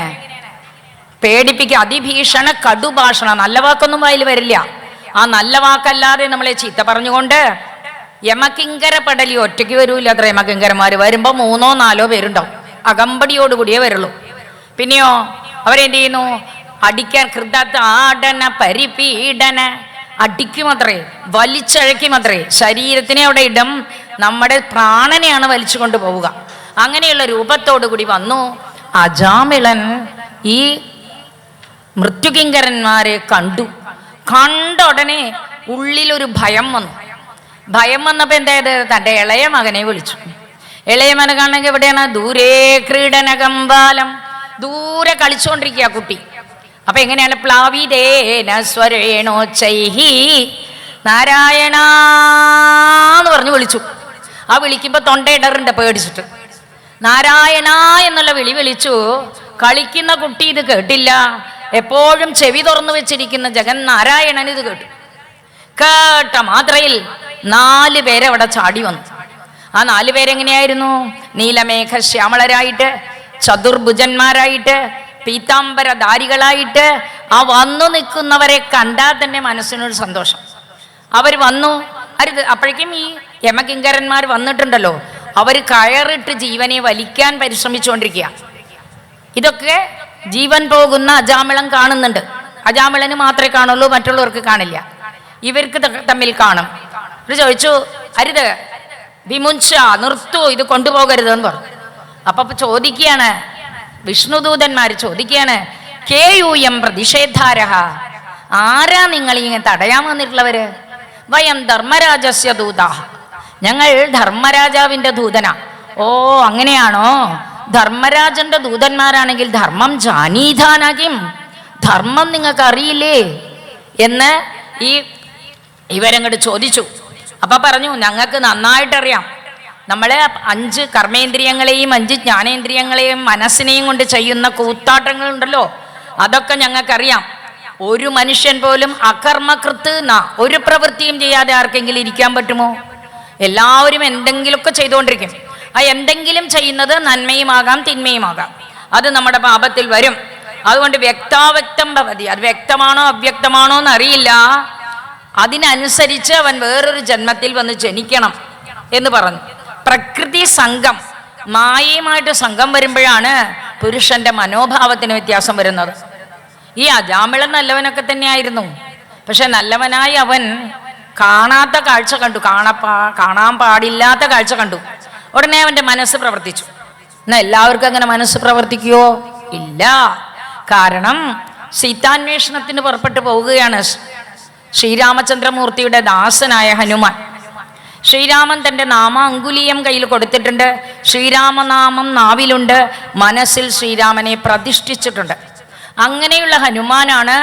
പേടിപ്പിക്കുക. അതിഭീഷണ കടുഭാഷണ, നല്ല വാക്കൊന്നും വായിൽ വരില്ല. ആ നല്ല വാക്കല്ലാതെ നമ്മളെ ചീത്ത പറഞ്ഞുകൊണ്ട് യമകിങ്കര പടലി ഒറ്റയ്ക്ക് വരൂല. അത്ര യമകിങ്കരന്മാർ വരുമ്പോ 3-4 പേരുണ്ടാവും. അകമ്പടിയോടുകൂടിയേ വരുള്ളൂ. പിന്നെയോ അവരെന്ത് ചെയ്യുന്നു? അടിക്കാൻ കൃതാടന പരിപീഡന, അടിക്കുമത്രേ, വലിച്ചഴക്കുമത്രേ. ശരീരത്തിനെ അവിടെ ഇടം, നമ്മുടെ പ്രാണനെയാണ് വലിച്ചു കൊണ്ടുപോവുക. അങ്ങനെയുള്ള രൂപത്തോടു കൂടി വന്നു അജാമിളൻ. ഈ മൃത്യുകിങ്കരന്മാരെ കണ്ട ഉടനെ ഉള്ളിലൊരു ഭയം വന്നു. ഭയം വന്നപ്പോ എന്തായത്? തൻ്റെ ഇളയ മകനെ വിളിച്ചു. ഇളയ മകനാണെങ്കിൽ എവിടെയാണ്? ദൂരേ ക്രീഡനകമ്പാലം, ദൂരെ കളിച്ചുകൊണ്ടിരിക്കുക കുട്ടി. അപ്പൊ എങ്ങനെയാണ്? പ്ലാവിതേന സ്വരേണോച്ചൈഹി നാരായണാന്ന് പറഞ്ഞു വിളിച്ചു. ആ വിളിക്കുമ്പോ തൊണ്ടയിടറുണ്ട് പേടിച്ചിട്ട്. നാരായണ എന്നുള്ള വിളി വിളിച്ചു. കളിക്കുന്ന കുട്ടി ഇത് കേട്ടില്ല. എപ്പോഴും ചെവി തുറന്നു വെച്ചിരിക്കുന്ന ജഗന്നാരായണൻ ഇത് കേട്ടു. കേട്ട മാത്രയിൽ 4 പേരെ അവിടെ ചാടി വന്നു. ആ 4 പേരെങ്ങനെയായിരുന്നു? നീലമേഘ ശ്യാമളരായിട്ട്, ചതുർഭുജന്മാരായിട്ട്, പീതാംബരധാരികളായിട്ട്. ആ വന്നു നിൽക്കുന്നവരെ കണ്ടാൽ തന്നെ മനസ്സിനൊരു സന്തോഷം. അവർ വന്നു. അരുത്, അപ്പോഴേക്കും ഈ യമകിങ്കരന്മാർ വന്നിട്ടുണ്ടല്ലോ. അവർ കയറിട്ട് ജീവനെ വലിക്കാൻ പരിശ്രമിച്ചുകൊണ്ടിരിക്കുക. ഇതൊക്കെ ജീവൻ പോകുന്ന അജാമിളൻ കാണുന്നുണ്ട്. അജാമിളന് മാത്രമേ കാണുള്ളൂ, മറ്റുള്ളവർക്ക് കാണില്ല. ഇവർക്ക് തമ്മിൽ കാണും. ഇത് ചോദിച്ചു, അരുത്, വിമുഞ്ച, നിർത്തൂ, ഇത് കൊണ്ടുപോകരുതെന്ന് പറഞ്ഞു. അപ്പൊ ചോദിക്കുകയാണ്, വിഷ്ണുദൂതന്മാർ ചോദിക്കുകയാണ്, കേയൂയം പ്രതിഷേധാരഹ, ആരാ നിങ്ങൾ ഇങ്ങനെ തടയാൻ വന്നിട്ടുള്ളവര്? വയം ധർമ്മരാജസ്യ ദൂതാ, ഞങ്ങൾ ധർമ്മരാജാവിന്റെ ദൂതനാ. ഓ അങ്ങനെയാണോ? ധർമ്മരാജന്റെ ദൂതന്മാരാണെങ്കിൽ ധർമ്മം ജാനീധാനാകിം, ധർമ്മം നിങ്ങൾക്ക് അറിയില്ലേ എന്ന് ഇവരങ്ങോട്ട് ചോദിച്ചു. അപ്പൊ പറഞ്ഞു, ഞങ്ങൾക്ക് നന്നായിട്ടറിയാം. നമ്മളെ 5 കർമ്മേന്ദ്രിയങ്ങളെയും 5 ജ്ഞാനേന്ദ്രിയങ്ങളെയും മനസ്സിനെയും കൊണ്ട് ചെയ്യുന്ന കൂത്താട്ടങ്ങളുണ്ടല്ലോ, അതൊക്കെ ഞങ്ങൾക്കറിയാം. ഒരു മനുഷ്യൻ പോലും അകർമ്മകൃത്ത് ഒരു പ്രവൃത്തിയും ചെയ്യാതെ ആർക്കെങ്കിലും ഇരിക്കാൻ പറ്റുമോ? എല്ലാവരും എന്തെങ്കിലുമൊക്കെ ചെയ്തുകൊണ്ടിരിക്കും. ആ എന്തെങ്കിലും ചെയ്യുന്നത് നന്മയുമാകാം തിന്മയുമാകാം. അത് നമ്മുടെ പാപത്തിൽ വരും. അതുകൊണ്ട് വ്യക്താവ്യക്തം ഭവതി, അത് വ്യക്തമാണോ അവ്യക്തമാണോ എന്നറിയില്ല. അതിനനുസരിച്ച് അവൻ വേറൊരു ജന്മത്തിൽ വന്ന് ജനിക്കണം എന്ന് പറഞ്ഞു. പ്രകൃതി സംഘം, മായയുമായിട്ട് സംഘം വരുമ്പോഴാണ് പുരുഷന്റെ മനോഭാവത്തിന് വ്യത്യാസം വരുന്നത്. ഈ അജാമിളൻ നല്ലവനൊക്കെ തന്നെയായിരുന്നു. പക്ഷെ നല്ലവനായി അവൻ കാണാത്ത കാഴ്ച കണ്ടു, കാണാൻ പാടില്ലാത്ത കാഴ്ച കണ്ടു. ഉടനെ അവന്റെ മനസ്സ് പ്രവർത്തിച്ചു. എന്നാൽ എല്ലാവർക്കും അങ്ങനെ മനസ്സ് പ്രവർത്തിക്കുവോ? ഇല്ല. കാരണം സീതാന്വേഷണത്തിന് പുറപ്പെട്ടു പോവുകയാണ് ശ്രീരാമചന്ദ്രമൂർത്തിയുടെ ദാസനായ ഹനുമാൻ. ശ്രീരാമൻ തൻ്റെ നാമാങ്കുലീയം കയ്യിൽ കൊടുത്തിട്ടുണ്ട്. ശ്രീരാമനാമം നാവിലുണ്ട്. മനസ്സിൽ ശ്രീരാമനെ പ്രതിഷ്ഠിച്ചിട്ടുണ്ട്. അങ്ങനെയുള്ള ഹനുമാനാണ്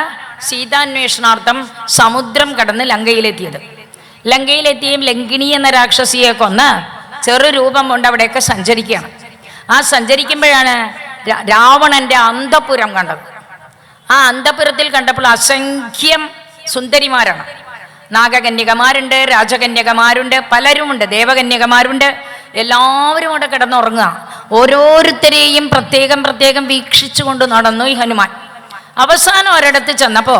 സീതാന്വേഷണാർത്ഥം സമുദ്രം കടന്ന് ലങ്കയിലെത്തിയത്. ലങ്കയിലെത്തിയും ലങ്കിണി എന്ന രാക്ഷസിയെ കൊന്ന് ചെറു രൂപം കൊണ്ട് അവിടെയൊക്കെ സഞ്ചരിക്കുകയാണ്. ആ സഞ്ചരിക്കുമ്പോഴാണ് രാവണന്റെ അന്തപുരം കണ്ടത്. ആ അന്തപുരത്തിൽ കണ്ടപ്പോൾ അസംഖ്യം സുന്ദരിമാരാണ്. നാഗകന്യകമാരുണ്ട്, രാജകന്യകമാരുണ്ട്, പലരുമുണ്ട്, ദേവകന്യകമാരുണ്ട്. എല്ലാവരും അവിടെ കിടന്നുറങ്ങുക. ഓരോരുത്തരെയും പ്രത്യേകം പ്രത്യേകം വീക്ഷിച്ചു കൊണ്ട് നടന്നു ഈ ഹനുമാൻ. അവസാനം ഒരിടത്ത് ചെന്നപ്പോ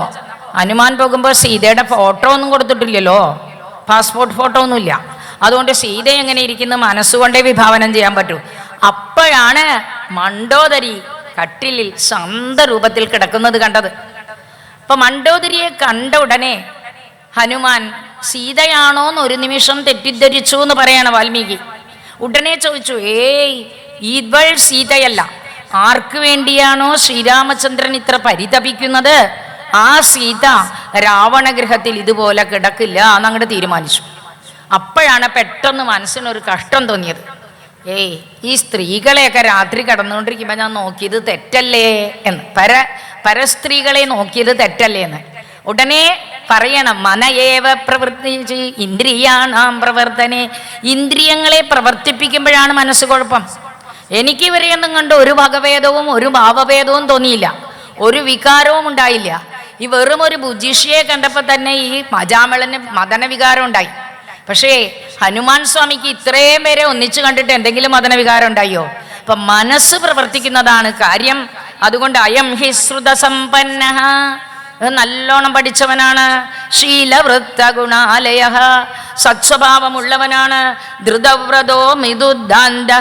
ഹനുമാൻ പോകുമ്പോൾ സീതയുടെ ഫോട്ടോ ഒന്നും കൊടുത്തിട്ടില്ലല്ലോ, പാസ്പോർട്ട് ഫോട്ടോ ഒന്നുമില്ല. അതുകൊണ്ട് സീത എങ്ങനെ ഇരിക്കുന്നു മനസ്സുകൊണ്ടേ വിഭാവനം ചെയ്യാൻ പറ്റൂ. അപ്പോഴാണ് മണ്ഡോദരി കട്ടിലിൽ ശാന്തരൂപത്തിൽ കിടക്കുന്നത് കണ്ടത്. അപ്പൊ മണ്ഡോദരിയെ കണ്ട ഉടനെ ഹനുമാൻ സീതയാണോന്ന് ഒരു നിമിഷം തെറ്റിദ്ധരിച്ചു എന്ന് പറയാണ് വാൽമീകി. ഉടനെ ചോദിച്ചു, ഏയ് ഇവൾ സീതയല്ല. ആർക്ക് വേണ്ടിയാണോ ശ്രീരാമചന്ദ്രൻ ഇത്ര പരിതപിക്കുന്നത് ആ സീത രാവണഗൃഹത്തിൽ ഇതുപോലെ കിടക്കില്ല എന്നങ്ങോട്ട് തീരുമാനിച്ചു. അപ്പോഴാണ് പെട്ടെന്ന് മനസ്സിനൊരു കഷ്ടം തോന്നിയത്. ഏയ് ഈ സ്ത്രീകളെയൊക്കെ രാത്രി കടന്നുകൊണ്ടിരിക്കുമ്പോൾ ഞാൻ നോക്കിയത് തെറ്റല്ലേ എന്ന്, പരസ്ത്രീകളെ നോക്കിയത് തെറ്റല്ലേ എന്ന്. ഉടനെ പറയണം, മനയേവ പ്രവൃത്തി ഇന്ദ്രിയാണാം പ്രവർത്തനെ. ഇന്ദ്രിയങ്ങളെ പ്രവർത്തിപ്പിക്കുമ്പോഴാണ് മനസ്സ് കുഴപ്പം. എനിക്ക് ഇവരെയൊന്നും കണ്ട് ഒരു ഭഗഭേദവും ഒരു ഭാവഭേദവും തോന്നിയില്ല, ഒരു വികാരവും ഉണ്ടായില്ല. ഈ വെറും ഒരു ബുജിഷിയെ കണ്ടപ്പോൾ തന്നെ ഈ മജാമളന് മദനവികാരം ഉണ്ടായി. പക്ഷേ ഹനുമാൻ സ്വാമിക്ക് ഇത്രയും പേരെ ഒന്നിച്ചു കണ്ടിട്ട് എന്തെങ്കിലും മദനവികാരം ഉണ്ടായോ? അപ്പൊ മനസ്സ് പ്രവർത്തിക്കുന്നതാണ് കാര്യം. അതുകൊണ്ട് അയം ഹി ശ്രുതസമ്പന്ന, നല്ലോണം പഠിച്ചവനാണ്. ശീലവൃത്ത ഗുണാലയ, സത്സ്വഭാവമുള്ളവനാണ്. ധൃതവ്രതോ മിതുദ്ധാന്ത,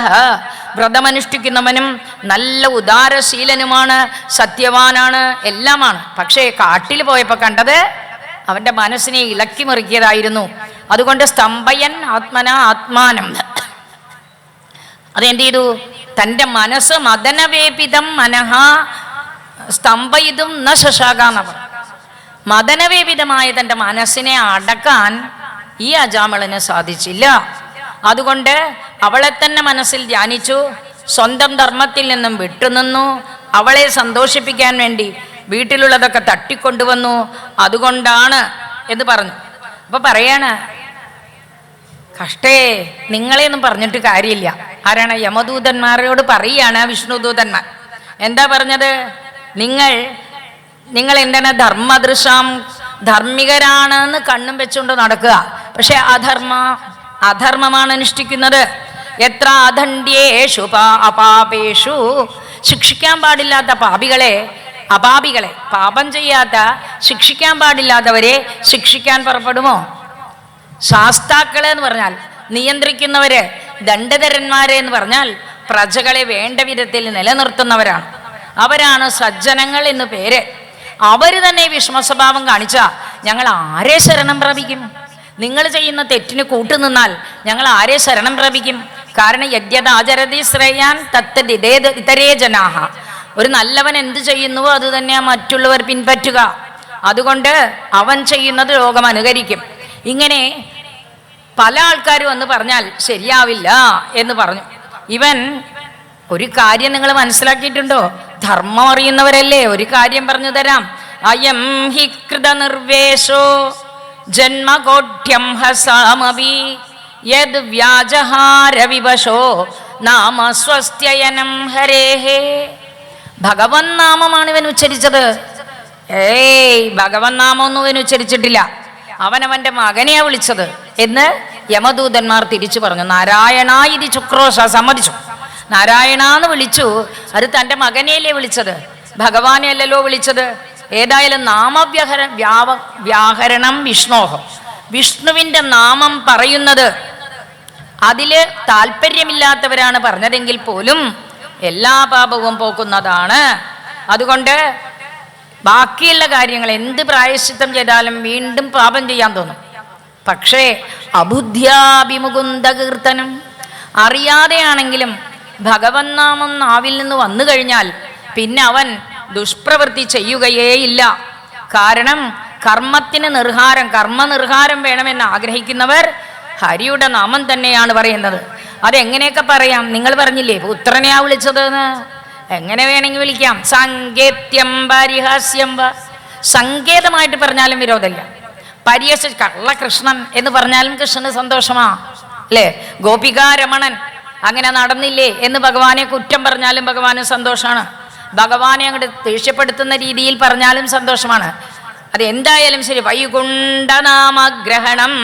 വ്രതമനുഷ്ഠിക്കുന്നവനും നല്ല ഉദാരശീലനുമാണ്, സത്യവാനാണ്, എല്ലാമാണ്. പക്ഷേ കാട്ടിൽ പോയപ്പോൾ കണ്ടത് അവന്റെ മനസ്സിനെ ഇളക്കി മറിക്കിയതായിരുന്നു. അതുകൊണ്ട് സ്തംഭയൻ ആത്മന ആത്മാനം, അതെന്ത് ചെയ്തു? തൻ്റെ മനസ്സ് മദനവേപിതം മനഃ സ്തംഭയിതും ന ശശാകാന്നവർ. മദനവേപിതമായ തൻ്റെ മനസ്സിനെ അടക്കാൻ ഈ അജാമളന് സാധിച്ചില്ല. അതുകൊണ്ട് അവളെ തന്നെ മനസ്സിൽ ധ്യാനിച്ചു, സ്വന്തം ധർമ്മത്തിൽ നിന്നും വിട്ടുനിന്നു. അവളെ സന്തോഷിപ്പിക്കാൻ വേണ്ടി വീട്ടിലുള്ളതൊക്കെ തട്ടിക്കൊണ്ടുവന്നു. അതുകൊണ്ടാണ് എന്ന് പറഞ്ഞു. അപ്പൊ പറയാണ്, കഷ്ടേ, നിങ്ങളെയൊന്നും പറഞ്ഞിട്ട് കാര്യമില്ല. ആരാണ്? യമദൂതന്മാരോട് പറയുകയാണ് വിഷ്ണുദൂതന്മാർ. എന്താ പറഞ്ഞത്? നിങ്ങൾ എന്താണ് ധർമ്മദൃശാം, ധാർമ്മികരാണെന്ന് കണ്ണും വെച്ചുകൊണ്ട് നടക്കുക, പക്ഷെ അധർമ്മമാണ് അനുഷ്ഠിക്കുന്നത്. എത്ര അധണ്ഡ്യേഷു അപാപേഷു, ശിക്ഷിക്കാൻ പാടില്ലാത്ത അപാപികളെ പാപം ചെയ്യാത്ത ശിക്ഷിക്കാൻ പാടില്ലാത്തവരെ ശിക്ഷിക്കാൻ പുറപ്പെടുമോ? ശാസ്താക്കളെ എന്ന് പറഞ്ഞാൽ നിയന്ത്രിക്കുന്നവര്, ദണ്ഡധരന്മാരെ എന്ന് പറഞ്ഞാൽ പ്രജകളെ വേണ്ട വിധത്തിൽ നിലനിർത്തുന്നവരാണ്. അവരാണ് സജ്ജനങ്ങൾ എന്ന് പേര്. അവർ തന്നെ വിഷമസ്വഭാവം കാണിച്ചാൽ ഞങ്ങൾ ആരെ ശരണം പ്രാപിക്കും? നിങ്ങൾ ചെയ്യുന്ന തെറ്റിന് കൂട്ടുനിന്നാൽ ഞങ്ങൾ ആരെ ശരണം പ്രാപിക്കും? കാരണം യദ്യദാചരതി ശ്രേയാൻ ഇതരേ ജനാഹ, ഒരു നല്ലവൻ എന്ത് ചെയ്യുന്നുവോ അത് തന്നെ മറ്റുള്ളവർ പിൻപറ്റുക. അതുകൊണ്ട് അവൻ ചെയ്യുന്നത് ലോകം അനുകരിക്കും. ഇങ്ങനെ പല ആൾക്കാരും വന്ന് പറഞ്ഞാൽ ശരിയാവില്ല എന്ന് പറഞ്ഞു. ഇവൻ ഒരു കാര്യം നിങ്ങൾ മനസ്സിലാക്കിയിട്ടുണ്ടോ? ധർമ്മം അറിയുന്നവരല്ലേ, ഒരു കാര്യം പറഞ്ഞു തരാം. അയം ഹി കൃത നിർവേശോ ജന്മകോഠ്യം ഹസാമഭി യദ് വ്യാജഹാര വിവശോ നാമ സ്വസ്ത്യയനം ഹരേഹേ. ഭഗവൻ നാമമാണ് ഇവൻ ഉച്ചരിച്ചത്. ഭഗവൻ നാമമൊന്നും ഇവൻ ഉച്ചരിച്ചിട്ടില്ല. അവനവന്റെ മകനെയാ വിളിച്ചത് എന്ന് യമദൂതന്മാർ തിരിച്ചു പറഞ്ഞു. നാരായണ ഇത് ചുക്രോശ സമ്മതിച്ചു. നാരായണ എന്ന് വിളിച്ചു. അത് തൻ്റെ മകനെയല്ലേ വിളിച്ചത്, ഭഗവാനെ അല്ലല്ലോ വിളിച്ചത്. ഏതായാലും വ്യാഹരണം വിഷ്ണോഹം, വിഷ്ണുവിൻ്റെ നാമം പറയുന്നത് അതില് താല്പര്യമില്ലാത്തവരാണ് പറഞ്ഞതെങ്കിൽ പോലും എല്ലാ പാപവും പോക്കുന്നതാണ്. അതുകൊണ്ട് ബാക്കിയുള്ള കാര്യങ്ങൾ എന്ത് പ്രായശ്ചിത്തം ചെയ്താലും വീണ്ടും പാപം ചെയ്യാൻ തോന്നും. പക്ഷേ അബുദ്ധ്യാഭിമുകുന്ദ കീർത്തനം, അറിയാതെയാണെങ്കിലും ഭഗവൻ നാമം നാവിൽ നിന്ന് വന്നു കഴിഞ്ഞാൽ പിന്നെ അവൻ ദുഷ്പ്രവൃത്തി ചെയ്യുകയേയില്ല. കാരണം കർമ്മത്തിന് കർമ്മനിർഹാരം വേണമെന്ന് ആഗ്രഹിക്കുന്നവർ ഹരിയുടെ നാമം തന്നെയാണ് പറയുന്നത്. അതെങ്ങനെയൊക്കെ പറയാം? നിങ്ങൾ പറഞ്ഞില്ലേ പുത്രനെയാ വിളിച്ചത് എന്ന്, എങ്ങനെ വേണമെങ്കിൽ വിളിക്കാം. സങ്കേത്യം പരിഹാസ്യം വ, സങ്കേതമായിട്ട് പറഞ്ഞാലും വിരോധമില്ല. കള്ളകൃഷ്ണൻ എന്ന് പറഞ്ഞാലും കൃഷ്ണന് സന്തോഷമാ അല്ലേ? ഗോപികാരമണൻ അങ്ങനെ നടന്നില്ലേ എന്ന് ഭഗവാനെ കുറ്റം പറഞ്ഞാലും ഭഗവാന് സന്തോഷമാണ്. ഭഗവാനെ അങ്ങോട്ട് ദേഷ്യപ്പെടുത്തുന്ന രീതിയിൽ പറഞ്ഞാലും സന്തോഷമാണ്. അത് എന്തായാലും ശരി. വൈകുണ്ഠനാമഗ്രഹണം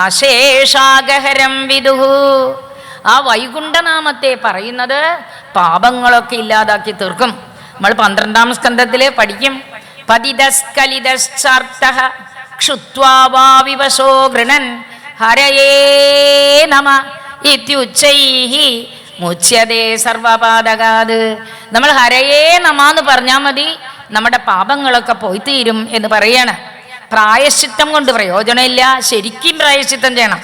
അശേഷാഗഹരം വിദുഹു, ആ വൈകുണ്ഠനാമത്തെ പറയുന്നത് പാപങ്ങളൊക്കെ ഇല്ലാതാക്കി തീർക്കും. നമ്മൾ 12-ാം സ്കന്ധത്തില് പഠിക്കും. പതിതസ്കലിതശ്ചാർത്തഃ ക്ഷുത്വാ വാ വിവശോ ഗൃണൻ ഹരയേ നമ ഇത്യുച്ചൈഹി മുച്യതേ സർവപാതകാത്. നമ്മൾ ഹരയേ നമ എന്ന് പറഞ്ഞാൽ മതി, നമ്മുടെ പാപങ്ങളൊക്കെ പോയി തീരും എന്ന് പറയാണ്. പ്രായശ്ചിത്തം കൊണ്ട് പ്രയോജനമില്ല, ശരിക്കും പ്രായശ്ചിത്തം ചെയ്യണം.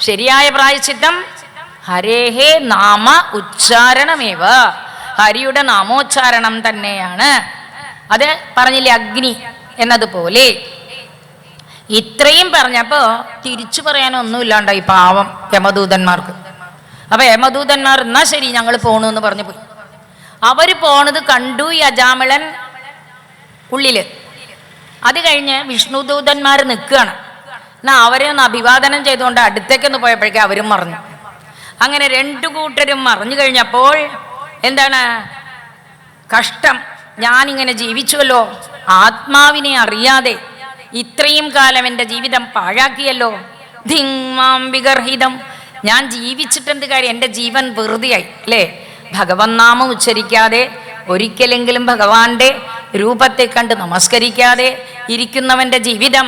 ശരിയായ പ്രായശ്ചിത്തം ഹരേഹേ നാമ ഉച്ചാരണമേവ, ഹരിയുടെ നാമോച്ചാരണം തന്നെയാണ്. അത് പറഞ്ഞില്ലേ അഗ്നി എന്നതുപോലെ. ഇത്രയും പറഞ്ഞപ്പോ തിരിച്ചു പറയാനൊന്നുമില്ലാണ്ടായി പാവം യമദൂതന്മാർക്ക്. അപ്പൊ യമദൂതന്മാർ എന്നാ ശരി ഞങ്ങൾ പോണു എന്ന് പറഞ്ഞു പോയി. അവര് പോണത് കണ്ടു ഈ അജാമിളൻ ഉള്ളില്. അത് കഴിഞ്ഞ് വിഷ്ണുദൂതന്മാർ നിൽക്കുകയാണ്. എന്നാൽ അവരെ ഒന്ന് അഭിവാദനം ചെയ്തുകൊണ്ട് അടുത്തേക്കൊന്ന് പോയപ്പോഴേക്കും അവരും മറഞ്ഞു. അങ്ങനെ രണ്ടു കൂട്ടരും മറിഞ്ഞു കഴിഞ്ഞപ്പോൾ എന്താണ് കഷ്ടം, ഞാനിങ്ങനെ ജീവിച്ചുവല്ലോ, ആത്മാവിനെ അറിയാതെ ഇത്രയും കാലം എൻ്റെ ജീവിതം പാഴാക്കിയല്ലോ. ധിങ്മാം വിഗർഹിതം, ഞാൻ ജീവിച്ചിട്ടെന്ത് കാര്യം, എൻ്റെ ജീവൻ വെറുതെയായി അല്ലേ. ഭഗവൻ നാമം ഉച്ചരിക്കാതെ, ഒരിക്കലെങ്കിലും ഭഗവാന്റെ രൂപത്തെ കണ്ട് നമസ്കരിക്കാതെ ഇരിക്കുന്നവൻ്റെ ജീവിതം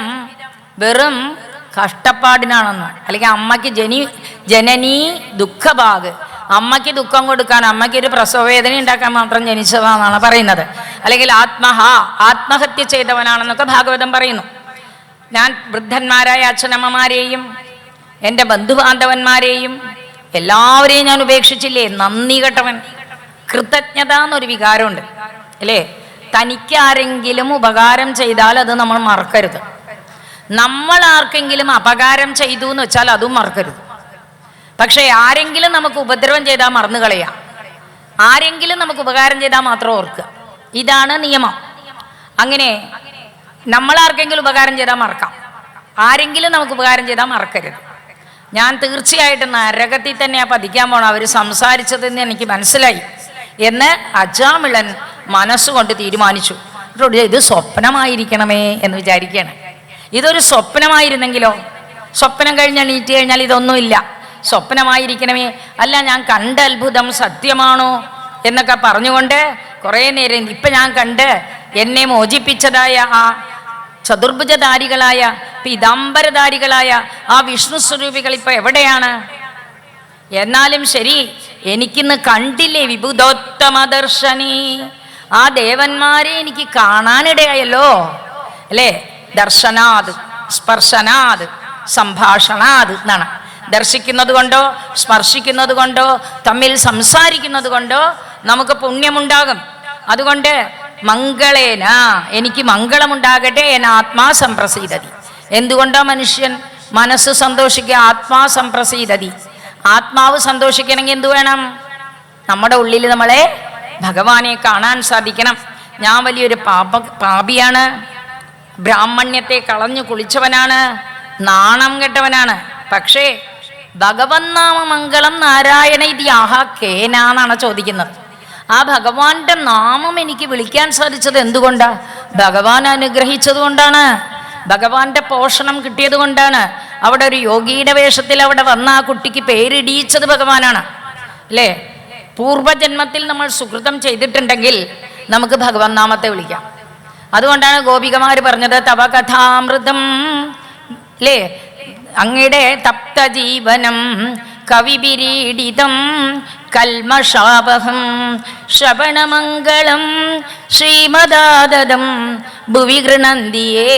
വെറും കഷ്ടപ്പാടിനാണെന്ന്. അല്ലെങ്കിൽ അമ്മയ്ക്ക് ജനനീ ദുഃഖഭാഗ്, അമ്മയ്ക്ക് ദുഃഖം കൊടുക്കാൻ, അമ്മയ്ക്ക് ഒരു പ്രസവവേദന ഉണ്ടാക്കാൻ മാത്രം ജനിച്ചതാണെന്നാണ് പറയുന്നത്. അല്ലെങ്കിൽ ആത്മഹത്യ ചെയ്തവനാണെന്നൊക്കെ ഭാഗവതം പറയുന്നു. ഞാൻ വൃദ്ധന്മാരായ അച്ഛനമ്മമാരെയും എൻ്റെ ബന്ധുബാന്ധവന്മാരെയും എല്ലാവരെയും ഞാൻ ഉപേക്ഷിച്ചില്ലേ. നന്ദി കെട്ടവൻ. കൃതജ്ഞത എന്നൊരു വികാരമുണ്ട് അല്ലേ. തനിക്കാരെങ്കിലും ഉപകാരം ചെയ്താൽ അത് നമ്മൾ മറക്കരുത്. നമ്മൾ ആർക്കെങ്കിലും അപകാരം ചെയ്തു എന്ന് വെച്ചാൽ അതും മറക്കരുത്. പക്ഷേ ആരെങ്കിലും നമുക്ക് ഉപദ്രവം ചെയ്താൽ മറന്നു കളയാം. ആരെങ്കിലും നമുക്ക് ഉപകാരം ചെയ്താൽ മാത്രം ഓർക്കുക. ഇതാണ് നിയമം. അങ്ങനെ നമ്മൾ ആർക്കെങ്കിലും ഉപകാരം ചെയ്താൽ മറക്കാം, ആരെങ്കിലും നമുക്ക് ഉപകാരം ചെയ്താൽ മറക്കരുത്. ഞാൻ തീർച്ചയായിട്ടും നരകത്തിൽ തന്നെയാണ് പതിക്കാൻ പോണം അവർ സംസാരിച്ചതെന്ന് എനിക്ക് മനസ്സിലായി എന്ന് അജാമിളൻ മനസ്സുകൊണ്ട് തീരുമാനിച്ചു. ഇത് സ്വപ്നമായിരിക്കണമേ എന്ന് വിചാരിക്കുകയാണ്. ഇതൊരു സ്വപ്നമായിരുന്നെങ്കിലോ, സ്വപ്നം കഴിഞ്ഞ് എണീറ്റ് കഴിഞ്ഞാൽ ഇതൊന്നുമില്ല. സ്വപ്നമായിരിക്കണമേ, അല്ല ഞാൻ കണ്ട അത്ഭുതം സത്യമാണോ എന്നൊക്കെ പറഞ്ഞുകൊണ്ട് കുറേ നേരം ഇപ്പം ഞാൻ കണ്ട് എന്നെ മോചിപ്പിച്ചതായ ആ ചതുർഭുജധാരികളായ പീതാംബരധാരികളായ ആ വിഷ്ണു സ്വരൂപികൾ ഇപ്പൊ എവിടെയാണ്? എന്നാലും ശരി, എനിക്കിന്ന് കണ്ടില്ലേ വിബുധോത്തമ ദർശനീ, ആ ദേവന്മാരെ എനിക്ക് കാണാനിടയായല്ലോ അല്ലേ. ദർശനാത്, സ്പർശനാത്, സംഭാഷണാത് എന്നാണ്. ദർശിക്കുന്നത് കൊണ്ടോ സ്പർശിക്കുന്നത് കൊണ്ടോ തമ്മിൽ സംസാരിക്കുന്നത് കൊണ്ടോ നമുക്ക് പുണ്യമുണ്ടാകും. അതുകൊണ്ട് മംഗളേന, എനിക്ക് മംഗളമുണ്ടാകട്ടെ, എന്ന ആത്മാ സംപ്രസീദതി. എന്തുകൊണ്ടോ മനുഷ്യൻ മനസ്സ് സന്തോഷിക്കുക, ആത്മാ സംപ്രസീദതി. ആത്മാവ് സന്തോഷിക്കണമെങ്കിൽ എന്തു വേണം? നമ്മുടെ ഉള്ളിൽ നമ്മളെ ഭഗവാനെ കാണാൻ സാധിക്കണം. ഞാൻ വലിയൊരു പാപിയാണ്, ബ്രാഹ്മണ്യത്തെ കളഞ്ഞു കുളിച്ചവനാണ്, നാണം കെട്ടവനാണ്. പക്ഷേ ഭഗവൻ നാമ മംഗളം നാരായണ ഇതിയാഹ കേനാന്നാണ് ചോദിക്കുന്നത്. ആ ഭഗവാന്റെ നാമം എനിക്ക് വിളിക്കാൻ സാധിച്ചത് എന്തുകൊണ്ടാ? ഭഗവാൻ അനുഗ്രഹിച്ചത് കൊണ്ടാണ്, ഭഗവാന്റെ പോഷണം കിട്ടിയത് കൊണ്ടാണ്. അവിടെ ഒരു യോഗിയുടെ വേഷത്തിൽ അവിടെ വന്ന ആ കുട്ടിക്ക് പേരിടിയിച്ചത് ഭഗവാനാണ് അല്ലേ. പൂർവജന്മത്തിൽ നമ്മൾ സുകൃതം ചെയ്തിട്ടുണ്ടെങ്കിൽ നമുക്ക് ഭഗവൻ നാമത്തെ വിളിക്കാം. അതുകൊണ്ടാണ് ഗോപികമാർ പറഞ്ഞത് തവ കഥാമൃതം അല്ലേ, അങ്ങയുടെ തപ്ത ജീവനം കവിപിരീഡിതം കൽമഷാപഹം ശ്രവണമംഗളം ശ്രീമദാദം ഭുവി ഗൃണന്തിയേ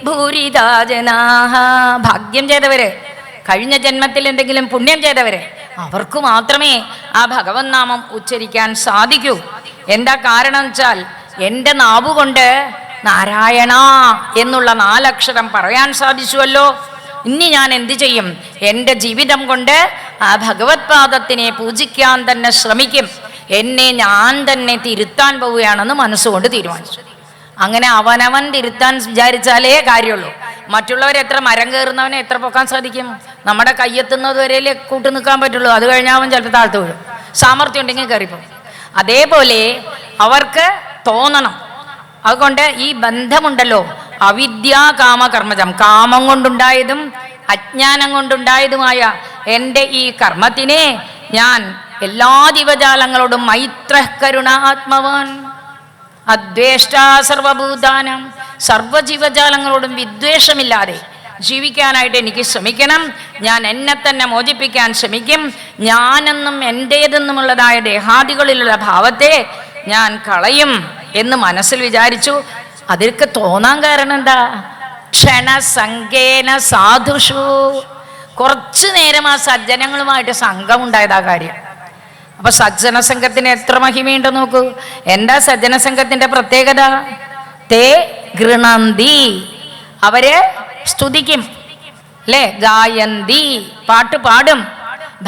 ഭൂരിതാ ജനാഹ. ഭാഗ്യം ചെയ്തവര്, കഴിഞ്ഞ ജന്മത്തിൽ എന്തെങ്കിലും പുണ്യം ചെയ്തവര്, അവർക്ക് മാത്രമേ ആ ഭഗവൻ നാമം ഉച്ചരിക്കാൻ സാധിക്കൂ. എന്താ കാരണം വെച്ചാൽ എൻ്റെ നാവുകൊണ്ട് നാരായണ എന്നുള്ള 4 അക്ഷരം പറയാൻ സാധിച്ചുവല്ലോ. ഇനി ഞാൻ എന്ത് ചെയ്യും? എൻ്റെ ജീവിതം കൊണ്ട് ആ ഭഗവത് പാദത്തിനെ പൂജിക്കാൻ തന്നെ ശ്രമിക്കും. എന്നെ ഞാൻ തന്നെ തിരുത്താൻ പോവുകയാണെന്ന് മനസ്സുകൊണ്ട് തീരുമാനിച്ചു. അങ്ങനെ അവനവൻ തിരുത്താൻ വിചാരിച്ചാലേ കാര്യമുള്ളൂ. മറ്റുള്ളവർ എത്ര മരം കയറുന്നവനെ എത്ര പൊക്കാൻ സാധിക്കും? നമ്മുടെ കയ്യെത്തുന്നത് വരെയല്ലേ കൂട്ടു നിൽക്കാൻ പറ്റുള്ളൂ. അത് കഴിഞ്ഞാൽ അവൻ ചിലപ്പോൾ താഴ്ത്തു വീഴും. സാമർഥ്യം ഉണ്ടെങ്കിൽ കയറിപ്പോകും. അതേപോലെ അവർക്ക് തോന്നണം. അതുകൊണ്ട് ഈ ബന്ധമുണ്ടല്ലോ, അവിദ്യാ കാമ കർമ്മജം, കാമം കൊണ്ടുണ്ടായതും അജ്ഞാനം കൊണ്ടുണ്ടായതുമായ എൻ്റെ ഈ കർമ്മത്തിനെ ഞാൻ എല്ലാ ജീവജാലങ്ങളോടും മൈത്ര കരുണാത്മവാൻ അദ്വേഷ്ടാ സർവഭൂതാനം, സർവ്വജീവജാലങ്ങളോടും വിദ്വേഷമില്ലാതെ ജീവിക്കാനായിട്ട് എനിക്ക് ശ്രമിക്കണം. ഞാൻ എന്നെ തന്നെ മോചിപ്പിക്കാൻ ശ്രമിക്കും. ഞാനെന്നും എൻ്റേതെന്നുമുള്ളതായ ദേഹാദികളിലുള്ള ഭാവത്തെ ഞാൻ കളയും എന്ന് മനസ്സിൽ വിചാരിച്ചു. അതൊക്കെ തോന്നാൻ കാരണം എന്താ? ക്ഷണസംഗേന സാധുഷു, കുറച്ചു നേരം ആ സജ്ജനങ്ങളുമായിട്ട് സംഘം ഉണ്ടായതാ കാര്യം. അപ്പൊ സജ്ജന സംഘത്തിന് എത്ര മഹിമയുണ്ട് നോക്കൂ. എന്താ സജ്ജന സംഘത്തിന്റെ പ്രത്യേകത? തേ ഗൃണന്തി, അവര് സ്തുതിക്കും അല്ലേ, ഗായന്തി, പാട്ട് പാടും,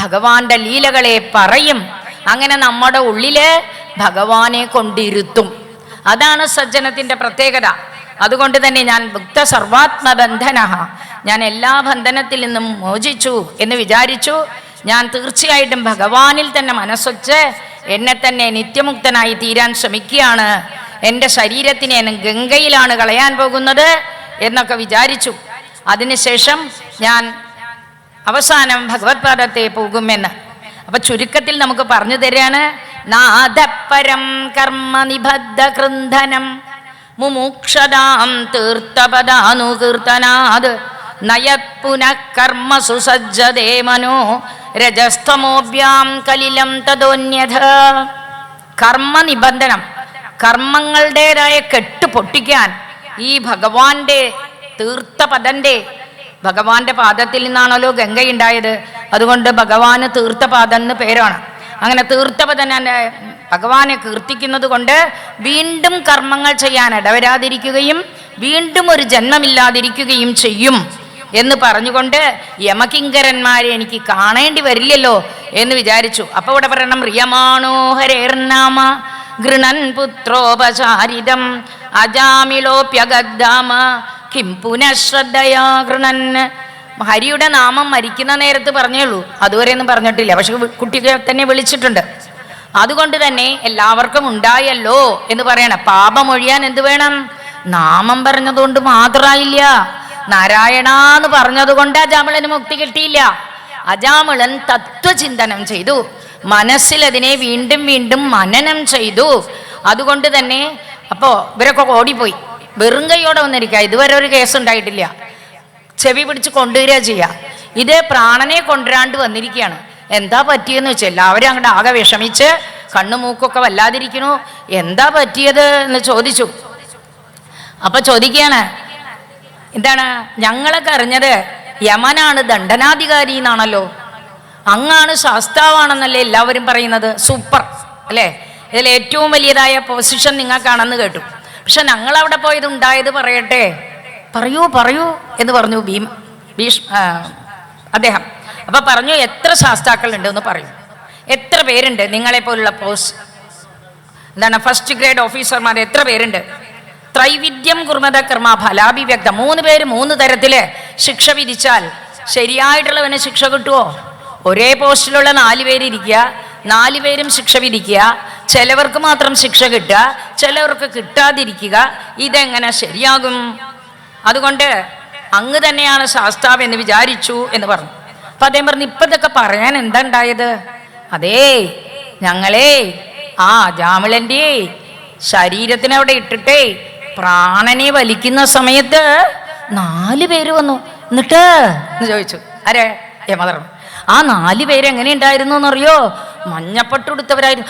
ഭഗവാന്റെ ലീലകളെ പറയും. അങ്ങനെ നമ്മുടെ ഉള്ളില് ഭഗവാനെ കൊണ്ടിരുത്തും. അതാണ് സജ്ജനത്തിന്റെ പ്രത്യേകത. അതുകൊണ്ട് തന്നെ ഞാൻ മുക്ത സർവാത്മബന്ധന, ഞാൻ എല്ലാ ബന്ധനത്തിൽ നിന്നും മോചിച്ചു എന്ന് വിചാരിച്ചു. ഞാൻ തീർച്ചയായിട്ടും ഭഗവാനിൽ തന്നെ മനസ്സൊച്ച് എന്നെ തന്നെ നിത്യമുക്തനായി തീരാൻ ശ്രമിക്കുകയാണ്. എൻ്റെ ശരീരത്തിനെ ഞാൻ ഗംഗയിലാണ് കളയാൻ പോകുന്നത് എന്നൊക്കെ വിചാരിച്ചു. അതിനുശേഷം ഞാൻ അവസാനം ഭഗവത്പാദത്തെ പോകുമെന്ന്. അപ്പൊ ചുരുക്കത്തിൽ നമുക്ക് പറഞ്ഞു തരാണ്, നാദപരം കർമ്മ നിബദ്ധ കൃന്ധനം മുമുക്ഷതാം തീർത്ഥപദാനുകീർത്തനാത് നയത് പുനഃകർമ്മ സുസജ്ജതേ മനോ രജസ്തമോഭ്യാം കലിലം തദോന്യഥ. കർമ്മ നിബന്ധനം, കർമ്മങ്ങളുടേതായ കെട്ട് പൊട്ടിക്കാൻ ഈ ഭഗവാന്റെ തീർത്ഥപദന്റെ, ഭഗവാന്റെ പാദത്തിൽ നിന്നാണല്ലോ ഗംഗയുണ്ടായത്, അതുകൊണ്ട് ഭഗവാന് തീർത്ഥപാദം എന്ന് പേരാണ്. അങ്ങനെ തീർത്ഥപദൻ ഭഗവാനെ കീർത്തിക്കുന്നത് കൊണ്ട് വീണ്ടും കർമ്മങ്ങൾ ചെയ്യാൻ ഇടവരാതിരിക്കുകയും വീണ്ടും ഒരു ജന്മമില്ലാതിരിക്കുകയും ചെയ്യും എന്ന് പറഞ്ഞുകൊണ്ട് യമകിങ്കരന്മാരെ എനിക്ക് കാണേണ്ടി വരില്ലല്ലോ എന്ന് വിചാരിച്ചു. അപ്പൊ ഇവിടെ പറയണം, റിയമാണോഹരേർനാമ ഗൃണൻ പുത്രോപചാരിതം അജാമിളോപ്യഗദ്ധാമ കിം പുനഃശ്രദ്ധയാ ഗൃണൻ. ഹരിയുടെ നാമം മരിക്കുന്ന നേരത്ത് പറഞ്ഞേയുള്ളൂ, അതുവരെ ഒന്നും പറഞ്ഞിട്ടില്ല. പക്ഷെ കുട്ടിയെ തന്നെ വിളിച്ചിട്ടുണ്ട്. അതുകൊണ്ട് തന്നെ എല്ലാവർക്കും ഉണ്ടായല്ലോ എന്ന് പറയണം. പാപമൊഴിയാൻ എന്ത് വേണം? നാമം പറഞ്ഞതുകൊണ്ട് മാത്രമായില്ല, നാരായണ എന്ന് പറഞ്ഞതുകൊണ്ട് അജാമിളന് മുക്തി കിട്ടിയില്ല. അജാമിളൻ തത്വചിന്തനം ചെയ്തു, മനസ്സിൽ അതിനെ വീണ്ടും വീണ്ടും മനനം ചെയ്തു. അതുകൊണ്ട് തന്നെ അപ്പോ ഇവരൊക്കെ ഓടിപ്പോയി, വെറും കൈയോടെ വന്നിരിക്കുക. ഇതുവരെ ഒരു കേസ് ഉണ്ടായിട്ടില്ല. ചെവി പിടിച്ച് കൊണ്ടുവരിക ചെയ്യുക. ഇത് പ്രാണനെ കൊണ്ടുവരാണ്ട് വന്നിരിക്കുകയാണ്. എന്താ പറ്റിയെന്ന് വെച്ചാൽ എല്ലാവരും അങ്ങോട്ട് ആകെ വിഷമിച്ച് കണ്ണുമൂക്കൊക്കെ വല്ലാതിരിക്കണു. എന്താ പറ്റിയത് എന്ന് ചോദിച്ചു. അപ്പൊ ചോദിക്കുകയാണ്, എന്താണ് ഞങ്ങളൊക്കെ അറിഞ്ഞത് യമനാണ് ദണ്ഡനാധികാരി എന്നാണല്ലോ, അങ്ങാണ് ശാസ്താവാണെന്നല്ലേ എല്ലാവരും പറയുന്നത്. സൂപ്പർ അല്ലേ, ഇതിൽ ഏറ്റവും വലിയതായ പൊസിഷൻ നിങ്ങൾക്കാണെന്ന് കേട്ടു. പക്ഷെ ഞങ്ങളവിടെ പോയത് ഉണ്ടായത് പറയട്ടെ. പറയൂ പറയൂ എന്ന് പറഞ്ഞു അദ്ദേഹം. അപ്പൊ പറഞ്ഞു, എത്ര ശാസ്താക്കൾ ഉണ്ട് എന്ന് പറയൂ, എത്ര പേരുണ്ട് നിങ്ങളെ പോലുള്ള എന്താണ് ഫസ്റ്റ് ഗ്രേഡ് ഓഫീസർമാർ എത്ര പേരുണ്ട്? ത്രൈവിധ്യം കുർമത കർമ്മ ഫലാഭിവ്യക്തം. 3 പേര് 3 തരത്തില് ശിക്ഷ വിധിച്ചാൽ ശരിയായിട്ടുള്ളവന് ശിക്ഷ കിട്ടുമോ? ഒരേ പോസ്റ്റിലുള്ള 4 പേര് ഇരിക്കുക, 4 പേരും ശിക്ഷ വിധിക്കുക. ചിലവർക്ക് മാത്രം ശിക്ഷ കിട്ടുക, ചിലവർക്ക് കിട്ടാതിരിക്കുക. ഇതെങ്ങനെ ശരിയാകും? അതുകൊണ്ട് അങ്ങ് തന്നെയാണ് ശാസ്താവ് എന്ന് വിചാരിച്ചു എന്ന് പറഞ്ഞു. അപ്പൊ അദ്ദേഹം പറഞ്ഞു, ഇപ്പൊ ഇതൊക്കെ പറയാൻ എന്താ ഉണ്ടായത്? അതേ, ഞങ്ങളെ ആ ജാമിളന്റെ ശരീരത്തിനെ അവിടെ ഇട്ടിട്ടേ പ്രാണനെ വലിക്കുന്ന സമയത്ത് 4 പേര് വന്നു. എന്നിട്ട് എന്ന് ചോദിച്ചു. ആരെ? യമധർമ്മൻ. ആ 4 പേര് എങ്ങനെ ഉണ്ടായിരുന്നു എന്നറിയോ? മഞ്ഞപ്പട്ടുടുത്തവരായിരുന്നു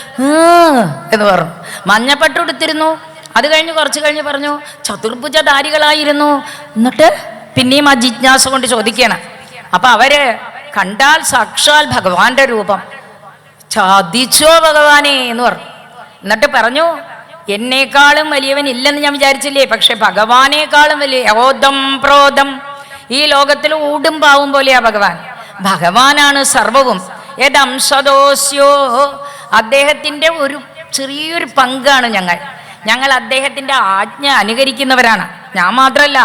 എന്ന് പറഞ്ഞു. മഞ്ഞപ്പട്ടുടുത്തിരുന്നു. അത് കഴിഞ്ഞ് കുറച്ച് കഴിഞ്ഞ് പറഞ്ഞു ചതുർഭുജധാരികളായിരുന്നു. എന്നിട്ട് പിന്നെയും ആ ജിജ്ഞാസ കൊണ്ട് ചോദിക്കണം. അപ്പൊ അവര് കണ്ടാൽ സാക്ഷാൽ ഭഗവാന്റെ രൂപം. ചാദിച്ചോ ഭഗവാനെ എന്ന് പറഞ്ഞു. എന്നിട്ട് പറഞ്ഞു, എന്നേക്കാളും വലിയവൻ ഇല്ലെന്ന് ഞാൻ വിചാരിച്ചില്ലേ, പക്ഷെ ഭഗവാനേക്കാളും വലിയ യോധം പ്രോധം. ഈ ലോകത്തിൽ ഊടും പാവും പോലെയാ ഭഗവാൻ. ഭഗവാനാണ് സർവവും. യദംശദോസ്യോ, അദ്ദേഹത്തിന്റെ ഒരു ചെറിയൊരു പങ്കാണ് ഞങ്ങൾ അദ്ദേഹത്തിന്റെ ആജ്ഞ അനുകരിക്കുന്നവരാണ്. ഞാൻ മാത്രല്ല,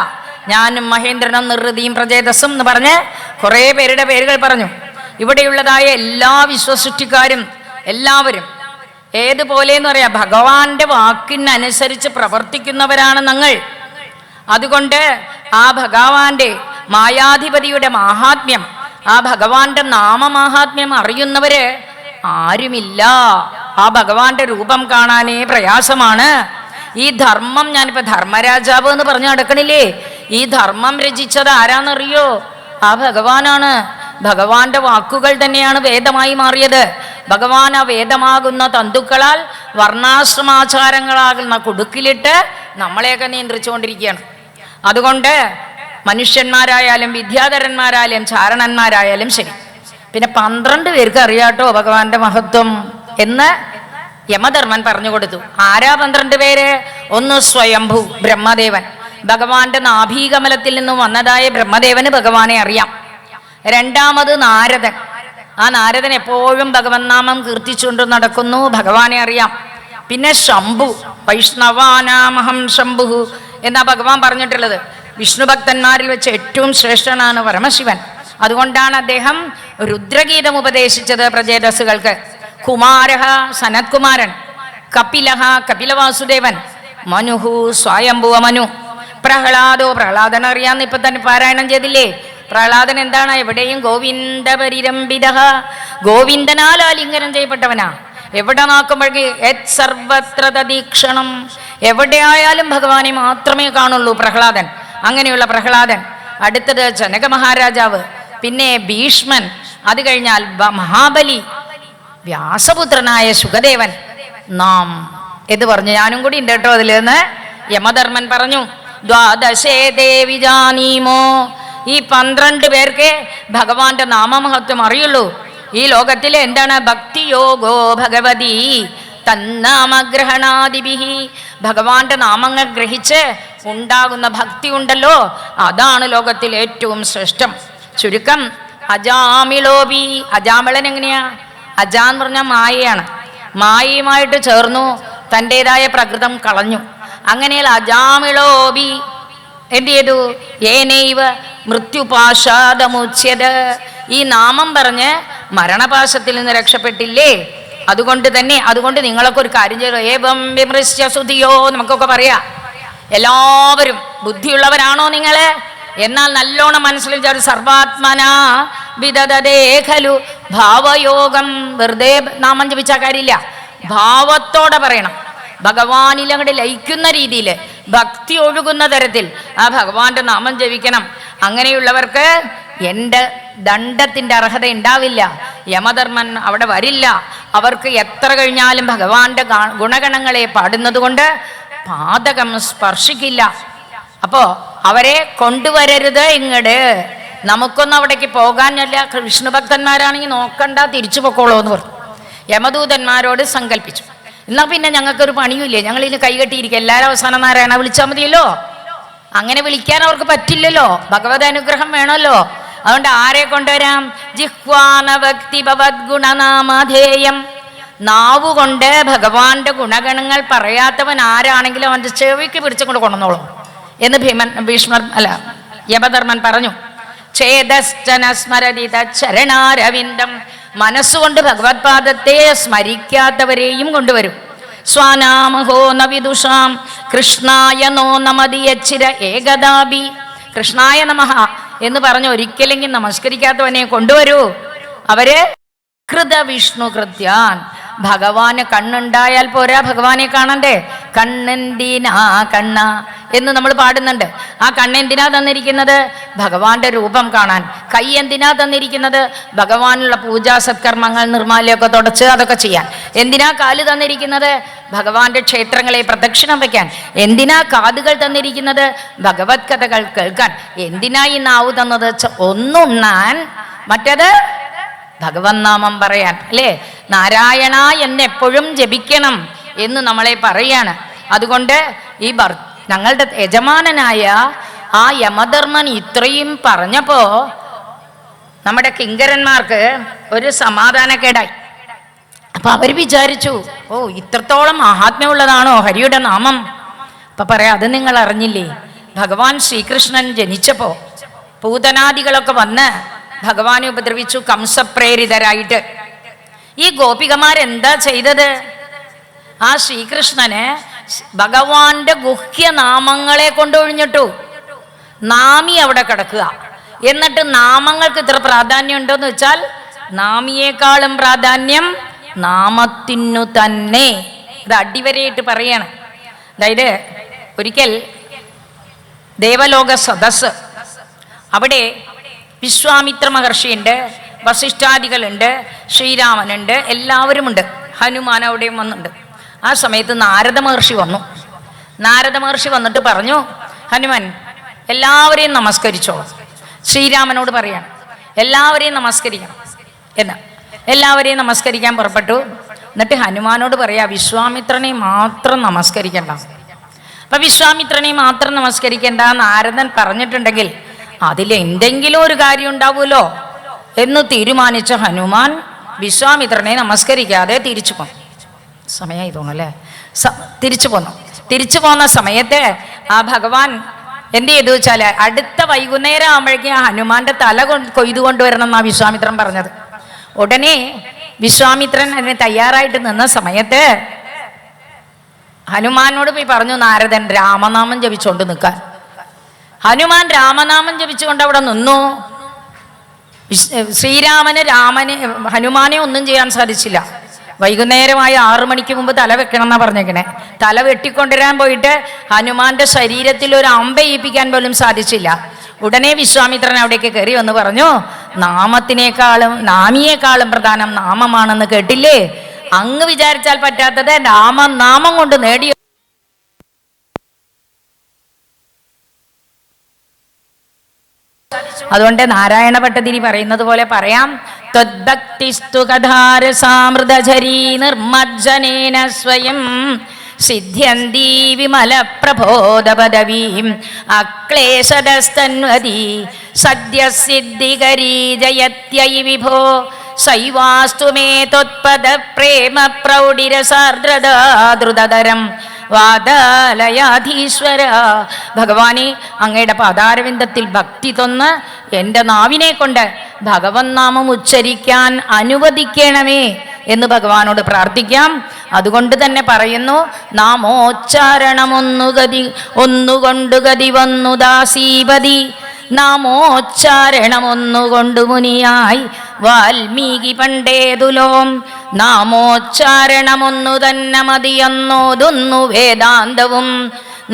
ഞാനും മഹേന്ദ്രനും നിർഹൃതിയും പ്രചേതസ്സും എന്ന് പറഞ്ഞ് കുറേ പേരുടെ പേരുകൾ പറഞ്ഞു. ഇവിടെയുള്ളതായ എല്ലാ വിശ്വസൃഷ്ടിക്കാരും എല്ലാവരും ഏതുപോലെ എന്ന് പറയാ, ഭഗവാന്റെ വാക്കിനനുസരിച്ച് പ്രവർത്തിക്കുന്നവരാണ് ഞങ്ങൾ. അതുകൊണ്ട് ആ ഭഗവാന്റെ മായാധിപതിയുടെ മാഹാത്മ്യം, ആ ഭഗവാന്റെ നാമമാഹാത്മ്യം അറിയുന്നവര് ആരുമില്ല. ആ ഭഗവാന്റെ രൂപം കാണാനേ പ്രയാസമാണ്. ഈ ധർമ്മം, ഞാനിപ്പോ ധർമ്മരാജാവ് എന്ന് പറഞ്ഞു നടക്കണില്ലേ, ഈ ധർമ്മം രചിച്ചത് ആരാന്നറിയോ? ആ ഭഗവാനാണ്. ഭഗവാന്റെ വാക്കുകൾ തന്നെയാണ് വേദമായി മാറിയത്. ഭഗവാൻ ആ വേദമാകുന്ന തന്തുക്കളാൽ വർണ്ണാശ്രമാചാരങ്ങളാകുന്ന കുടുക്കിലിട്ട് നമ്മളെയൊക്കെ നിയന്ത്രിച്ചുകൊണ്ടിരിക്കുകയാണ്. അതുകൊണ്ട് മനുഷ്യന്മാരായാലും വിദ്യാധരന്മാരായാലും ചാരണന്മാരായാലും ശരി. പിന്നെ 12 പേർക്ക് അറിയാട്ടോ ഭഗവാന്റെ മഹത്വം എന്ന് യമധർമ്മൻ പറഞ്ഞു കൊടുത്തു. ആരാ 12 പേര്? ഒന്ന് സ്വയംഭൂ ബ്രഹ്മദേവൻ, ഭഗവാന്റെ നാഭീകമലത്തിൽ നിന്നും വന്നതായ ബ്രഹ്മദേവന് ഭഗവാനെ അറിയാം. രണ്ടാമത് നാരദൻ, ആ നാരദൻ എപ്പോഴും ഭഗവൻ നാമം കീർത്തിച്ചുകൊണ്ട് നടക്കുന്നു, ഭഗവാനെ അറിയാം. പിന്നെ ശംഭു, വൈഷ്ണവാനാമഹം ശംഭു എന്നാ ഭഗവാൻ പറഞ്ഞിട്ടുള്ളത്. വിഷ്ണു ഭക്തന്മാരിൽ വെച്ച് ഏറ്റവും ശ്രേഷ്ഠനാണ് പരമശിവൻ. അതുകൊണ്ടാണ് അദ്ദേഹം രുദ്രഗീതം ഉപദേശിച്ചത് പ്രജേതസ്സുകൾക്ക്. കുമാരഹ സനത്കുമാരൻ, കപിലഹ കപിലവാസുദേവൻ, മനുഹു സ്വയംഭുവ മനു, പ്രഹ്ലാദോ പ്രഹ്ലാദൻ അറിയാന്ന് ഇപ്പൊ തന്നെ പാരായണം ചെയ്തില്ലേ. പ്രഹ്ലാദൻ എന്താണ്? എവിടെയും ഗോവിന്ദ പരിരംഭിത, ഗോവിന്ദനാൽ ആലിംഗനം ചെയ്യപ്പെട്ടവനാ. എവിടെ നോക്കുമ്പോഴേക്ക് സർവത്ര തദീക്ഷണം, എവിടെയായാലും ഭഗവാനെ മാത്രമേ കാണുള്ളൂ പ്രഹ്ലാദൻ. അങ്ങനെയുള്ള പ്രഹ്ലാദൻ. അടുത്തത് ജനക മഹാരാജാവ്, പിന്നെ ഭീഷ്മൻ, അത് കഴിഞ്ഞാൽ മഹാബലി, വ്യാസപുത്രനായ ശുകദേവൻ, നാം എന്ന് പറഞ്ഞു. ഞാനും കൂടി ഉണ്ട് കേട്ടോ അതിൽ നിന്ന്. യമധർമ്മൻ പറഞ്ഞു, ദ്വാദശേ ദേവി ജാനീമോ, ഈ 12 പേർക്ക് ഭഗവാന്റെ നാമമഹത്വം അറിയുള്ളൂ. ഈ ലോകത്തിൽ എന്താണ്? ഭക്തിയോഗോ ഭഗവതി തന്നാമഗ്രഹണാദിഭിഹി, ഭഗവാന്റെ നാമങ്ങൾ ഗ്രഹിച്ച് ഉണ്ടാകുന്ന ഭക്തി ഉണ്ടല്ലോ, അതാണ് ലോകത്തിൽ ഏറ്റവും ശ്രേഷ്ഠം. ചുരുക്കം അജാമിളോബി, അജാമിളൻ എങ്ങനെയാ? അജാ എന്ന് പറഞ്ഞാൽ മായയാണ്. മായയുമായിട്ട് ചേർന്നു തൻ്റെതായ പ്രകൃതം കളഞ്ഞു. അങ്ങനെയുള്ള അജാമിളോബി എന്ത് ചെയ്തു? ഏനൈവ മൃത്യുപാശാദമുച്യത്, ഈ നാമം പറഞ്ഞ് മരണപാശത്തിൽ നിന്ന് രക്ഷപ്പെട്ടില്ലേ. അതുകൊണ്ട് നിങ്ങളൊക്കെ ഒരു കാര്യം ചെയ്തു. ഏവം വിമൃശ്യ സുധിയോ, നമുക്കൊക്കെ പറയാം. എല്ലാവരും ബുദ്ധിയുള്ളവരാണോ നിങ്ങള്? എന്നാൽ നല്ലോണം മനസ്സിൽ വിചാരിച്ചു, സർവാത്മനാ വിദദേ ഖലു ഭാവയോഗം. വെറുതെ നാമം ജപിച്ച കാര്യമില്ല, ഭാവത്തോടെ പറയണം. ഭഗവാനിൽ അങ്ങോട്ട് ലയിക്കുന്ന രീതിയിൽ, ഭക്തി ഒഴുകുന്ന തരത്തിൽ ആ ഭഗവാന്റെ നാമം ജപിക്കണം. അങ്ങനെയുള്ളവർക്ക് എൻ്റെ ദണ്ഡത്തിൻ്റെ അർഹത ഉണ്ടാവില്ല. യമധർമ്മൻ അവിടെ വരില്ല. അവർക്ക് എത്ര കഴിഞ്ഞാലും ഭഗവാന്റെ ഗുണഗണങ്ങളെ പാടുന്നത് കൊണ്ട് പാതകം സ്പർശിക്കില്ല. അപ്പോൾ അവരെ കൊണ്ടുവരരുത് ഇങ്ങട്. നമുക്കൊന്നും അവിടേക്ക് പോകാനല്ല. വിഷ്ണു ഭക്തന്മാരാണെങ്കിൽ നോക്കണ്ട, തിരിച്ചു പൊക്കോളൂ എന്ന് പറഞ്ഞു. യമദൂതന്മാരോട് സങ്കല്പിച്ചു, എന്നാൽ പിന്നെ ഞങ്ങൾക്കൊരു പണിയുമില്ലേ, ഞങ്ങളിതിന് കൈകെട്ടിയിരിക്കുക, എല്ലാവരും അവസാനം നാരായണ വിളിച്ചാൽ മതിയല്ലോ. അങ്ങനെ വിളിക്കാൻ അവർക്ക് പറ്റില്ലല്ലോ, ഭഗവത് അനുഗ്രഹം വേണമല്ലോ. അതുകൊണ്ട് ആരെ കൊണ്ടുവരാം? ജിഹ്വാനഭക്തി ഭവദ്ഗുണനാമധേയം, നാവുകൊണ്ട് ഭഗവാന്റെ ഗുണഗണങ്ങൾ പറയാത്തവൻ ആരാണെങ്കിലും അവൻ്റെ ചെവിക്ക് പിടിച്ചുകൊണ്ട് കൊണ്ടുവന്നോളും എന്ന് യമധർമ്മൻ പറഞ്ഞു. ഛേദശ്ചന സ്മരതി ചരണാരവിന്ദം, മനസ്സുകൊണ്ട് ഭഗവത്പാദത്തെ സ്മരിക്കാത്തവരെയും കൊണ്ടുവരും. സ്വാനാമഹോ നവിദുഷാം കൃഷ്ണായ നോ നമതിയച്ചിര ഏകദാബി, കൃഷ്ണായ നമഃ എന്ന് പറഞ്ഞ് ഒരിക്കലെങ്കിൽ നമസ്കരിക്കാത്തവനെ കൊണ്ടുവരൂ. അവര് കൃത വിഷ്ണു കൃത്യാൻ, ഭഗവാന് കണ്ണുണ്ടായാൽ പോരാ, ഭഗവാനെ കാണണ്ടേ. കണ്ണെന്തിനാ കണ്ണ എന്ന് നമ്മൾ പാടുന്നുണ്ട്. ആ കണ്ണെന്തിനാ തന്നിരിക്കുന്നത്? ഭഗവാന്റെ രൂപം കാണാൻ. കൈ എന്തിനാ തന്നിരിക്കുന്നത്? ഭഗവാനുള്ള പൂജാ സത്കർമ്മങ്ങൾ, നിർമ്മാല്യമൊക്കെ തുടച്ച് അതൊക്കെ ചെയ്യാൻ. എന്തിനാ കാല് തന്നിരിക്കുന്നത്? ഭഗവാന്റെ ക്ഷേത്രങ്ങളെ പ്രദക്ഷിണം വയ്ക്കാൻ. എന്തിനാ കാതുകൾ തന്നിരിക്കുന്നത്? ഭഗവത് കഥകൾ കേൾക്കാൻ. എന്തിനാ ഈ നാവ് തന്നത്? ഒന്നുണ്ണാൻ, മറ്റത് ഭഗവത് നാമം പറയാൻ, അല്ലേ? നാരായണ എന്നെപ്പോഴും ജപിക്കണം എന്ന് നമ്മളെ പറയാണ്. അതുകൊണ്ട് ഈ ഞങ്ങളുടെ യജമാനനായ ആ യമധർമ്മൻ ഇത്രയും പറഞ്ഞപ്പോ നമ്മുടെ കിങ്കരന്മാർക്ക് ഒരു സമാധാനക്കേടായി. അപ്പൊ അവർ വിചാരിച്ചു, ഓ ഇത്രത്തോളം മഹാത്മ്യമുള്ളതാണോ ഹരിയുടെ നാമം? അപ്പൊ പറയാം, അത് നിങ്ങൾ അറിഞ്ഞില്ലേ? ഭഗവാൻ ശ്രീകൃഷ്ണൻ ജനിച്ചപ്പോ പൂതനാദികളൊക്കെ വന്ന് ഭഗവാനെ ഉപദ്രവിച്ചു, കംസപ്രേരിതരായിട്ട്. ഈ ഗോപികമാരെന്താ ചെയ്തത്? ആ ശ്രീകൃഷ്ണന് ഭഗവാന്റെ ഗുഹ്യനാമങ്ങളെ കൊണ്ടൊഴിഞ്ഞിട്ടു. നാമി അവിടെ കിടക്കുക. എന്നിട്ട് നാമങ്ങൾക്ക് ഇത്ര പ്രാധാന്യം ഉണ്ടോന്ന് വെച്ചാൽ, നാമിയേക്കാളും പ്രാധാന്യം നാമത്തിനു തന്നെ. ഇത് അടിവരയിട്ട് പറയാണ്. അതായത് ഒരിക്കൽ ദേവലോക സദസ്, അവിടെ വിശ്വാമിത്ര മഹർഷിയുണ്ട്, വസിഷ്ഠാദികളുണ്ട്, ശ്രീരാമനുണ്ട്, എല്ലാവരുമുണ്ട്. ഹനുമാൻ അവിടെയും വന്നിട്ടുണ്ട്. ആ സമയത്ത് നാരദ മഹർഷി വന്നു. നാരദ മഹർഷി വന്നിട്ട് പറഞ്ഞു, ഹനുമാൻ എല്ലാവരെയും നമസ്കരിച്ചോളൂ. ശ്രീരാമനോട് പറയാണ് എല്ലാവരെയും നമസ്കരിക്കണം എന്ന്. എല്ലാവരെയും നമസ്കരിക്കാൻ പുറപ്പെട്ടു. എന്നിട്ട് ഹനുമാനോട് പറയാ, വിശ്വാമിത്രനെ മാത്രം നമസ്കരിക്കണ്ട. അപ്പൊ വിശ്വാമിത്രനെ മാത്രം നമസ്കരിക്കേണ്ട നാരദൻ പറഞ്ഞിട്ടുണ്ടെങ്കിൽ അതിലെന്തെങ്കിലും ഒരു കാര്യം ഉണ്ടാവുമല്ലോ എന്ന് തീരുമാനിച്ച ഹനുമാൻ വിശ്വാമിത്രനെ നമസ്കരിക്കാതെ തിരിച്ചു പോന്നു. സമയമായി തോന്നല്ലേ? തിരിച്ചു പോന്നു. തിരിച്ചു പോന്ന സമയത്ത് ആ ഭഗവാൻ എന്ത് ചെയ്തു വെച്ചാല് അടുത്ത വൈകുന്നേരം ആകുമ്പോഴേക്കും ആ ഹനുമാന്റെ തല കൊയ്തു കൊണ്ടുവരണം എന്നാ വിശ്വാമിത്രൻ പറഞ്ഞത്. ഉടനെ വിശ്വാമിത്രൻ അതിന് തയ്യാറായിട്ട് നിന്ന സമയത്ത് ഹനുമാനോട് പോയി പറഞ്ഞു നാരദൻ രാമനാമം ജപിച്ചുകൊണ്ട് നിൽക്കാൻ. ഹനുമാൻ രാമനാമം ജപിച്ചുകൊണ്ട് അവിടെ നിന്നു. ഹനുമാനെ ഒന്നും ചെയ്യാൻ സാധിച്ചില്ല. വൈകുന്നേരമായ 6 മണിക്ക് മുമ്പ് തല വെക്കണം എന്നാ പറഞ്ഞേക്കണേ. തല വെട്ടിക്കൊണ്ടുവരാൻ പോയിട്ട് ഹനുമാന്റെ ശരീരത്തിൽ ഒരു അമ്പയിപ്പിക്കാൻ പോലും സാധിച്ചില്ല. ഉടനെ വിശ്വാമിത്രൻ അവിടേക്ക് കയറി വന്ന് പറഞ്ഞു, നാമിയേക്കാളും പ്രധാനം നാമമാണെന്ന് കേട്ടില്ലേ? അങ്ങ് വിചാരിച്ചാൽ പറ്റാത്തത് നാമം കൊണ്ട് നേടിയ. അതുകൊണ്ട് നാരായണ ഭട്ടതിരി പറയുന്നത് പോലെ പറയാം, ത്വദ്ഭക്തിസ്തു കഥാരസാമൃതചരീ നിർമ്മജ്ജനേന സ്വയം സിദ്ധ്യന്തി വിമല പ്രബോധപദവീം അക്ലേശതസ്തന്വതി സദ്യസിദ്ധികരീ ജയത്യൈ വിഭോ സൈവാസ്തു മേ ത്വത്പദ പ്രേമ പ്രൗഢിരസാർദ്രതാദ്രുതതരം വാദാലയാധീശ്വര. ഭഗവാനെ, അങ്ങയുടെ പാതാരവിന്ദത്തിൽ ഭക്തി തൊന്ന് എൻ്റെ നാവിനെ കൊണ്ട് ഭഗവൻ നാമം ഉച്ചരിക്കാൻ അനുവദിക്കണമേ എന്ന് ഭഗവാനോട് പ്രാർത്ഥിക്കാം. അതുകൊണ്ട് തന്നെ പറയുന്നു, ഒന്നുകൊണ്ടു ഗതി വന്നു ദാസീപതി, നാമോച്ചാരണമൊന്നുകൊണ്ടു മുനിയായി വാൽമീകി പണ്ടേതുലോം, നാമോച്ചാരണമൊന്നു തന്നെ മതിയെന്നോതൊന്നു വേദാന്തവും,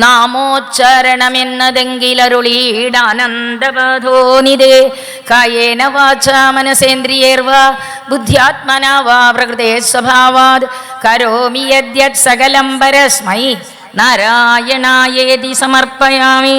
നാമോച്ചാരണമെന്നതെങ്കിലരുളീടാനന്ദബോധോനിതേ കായേന വാചാ മനസേന്ദ്രിയേർവാ ബുദ്ധ്യാത്മനാ വാ പ്രകൃതേ സ്വഭാവാത് കരോമി യദ്യത് സകലം പരസ്മൈ നാരായണായേതി സമർപ്പയാമി.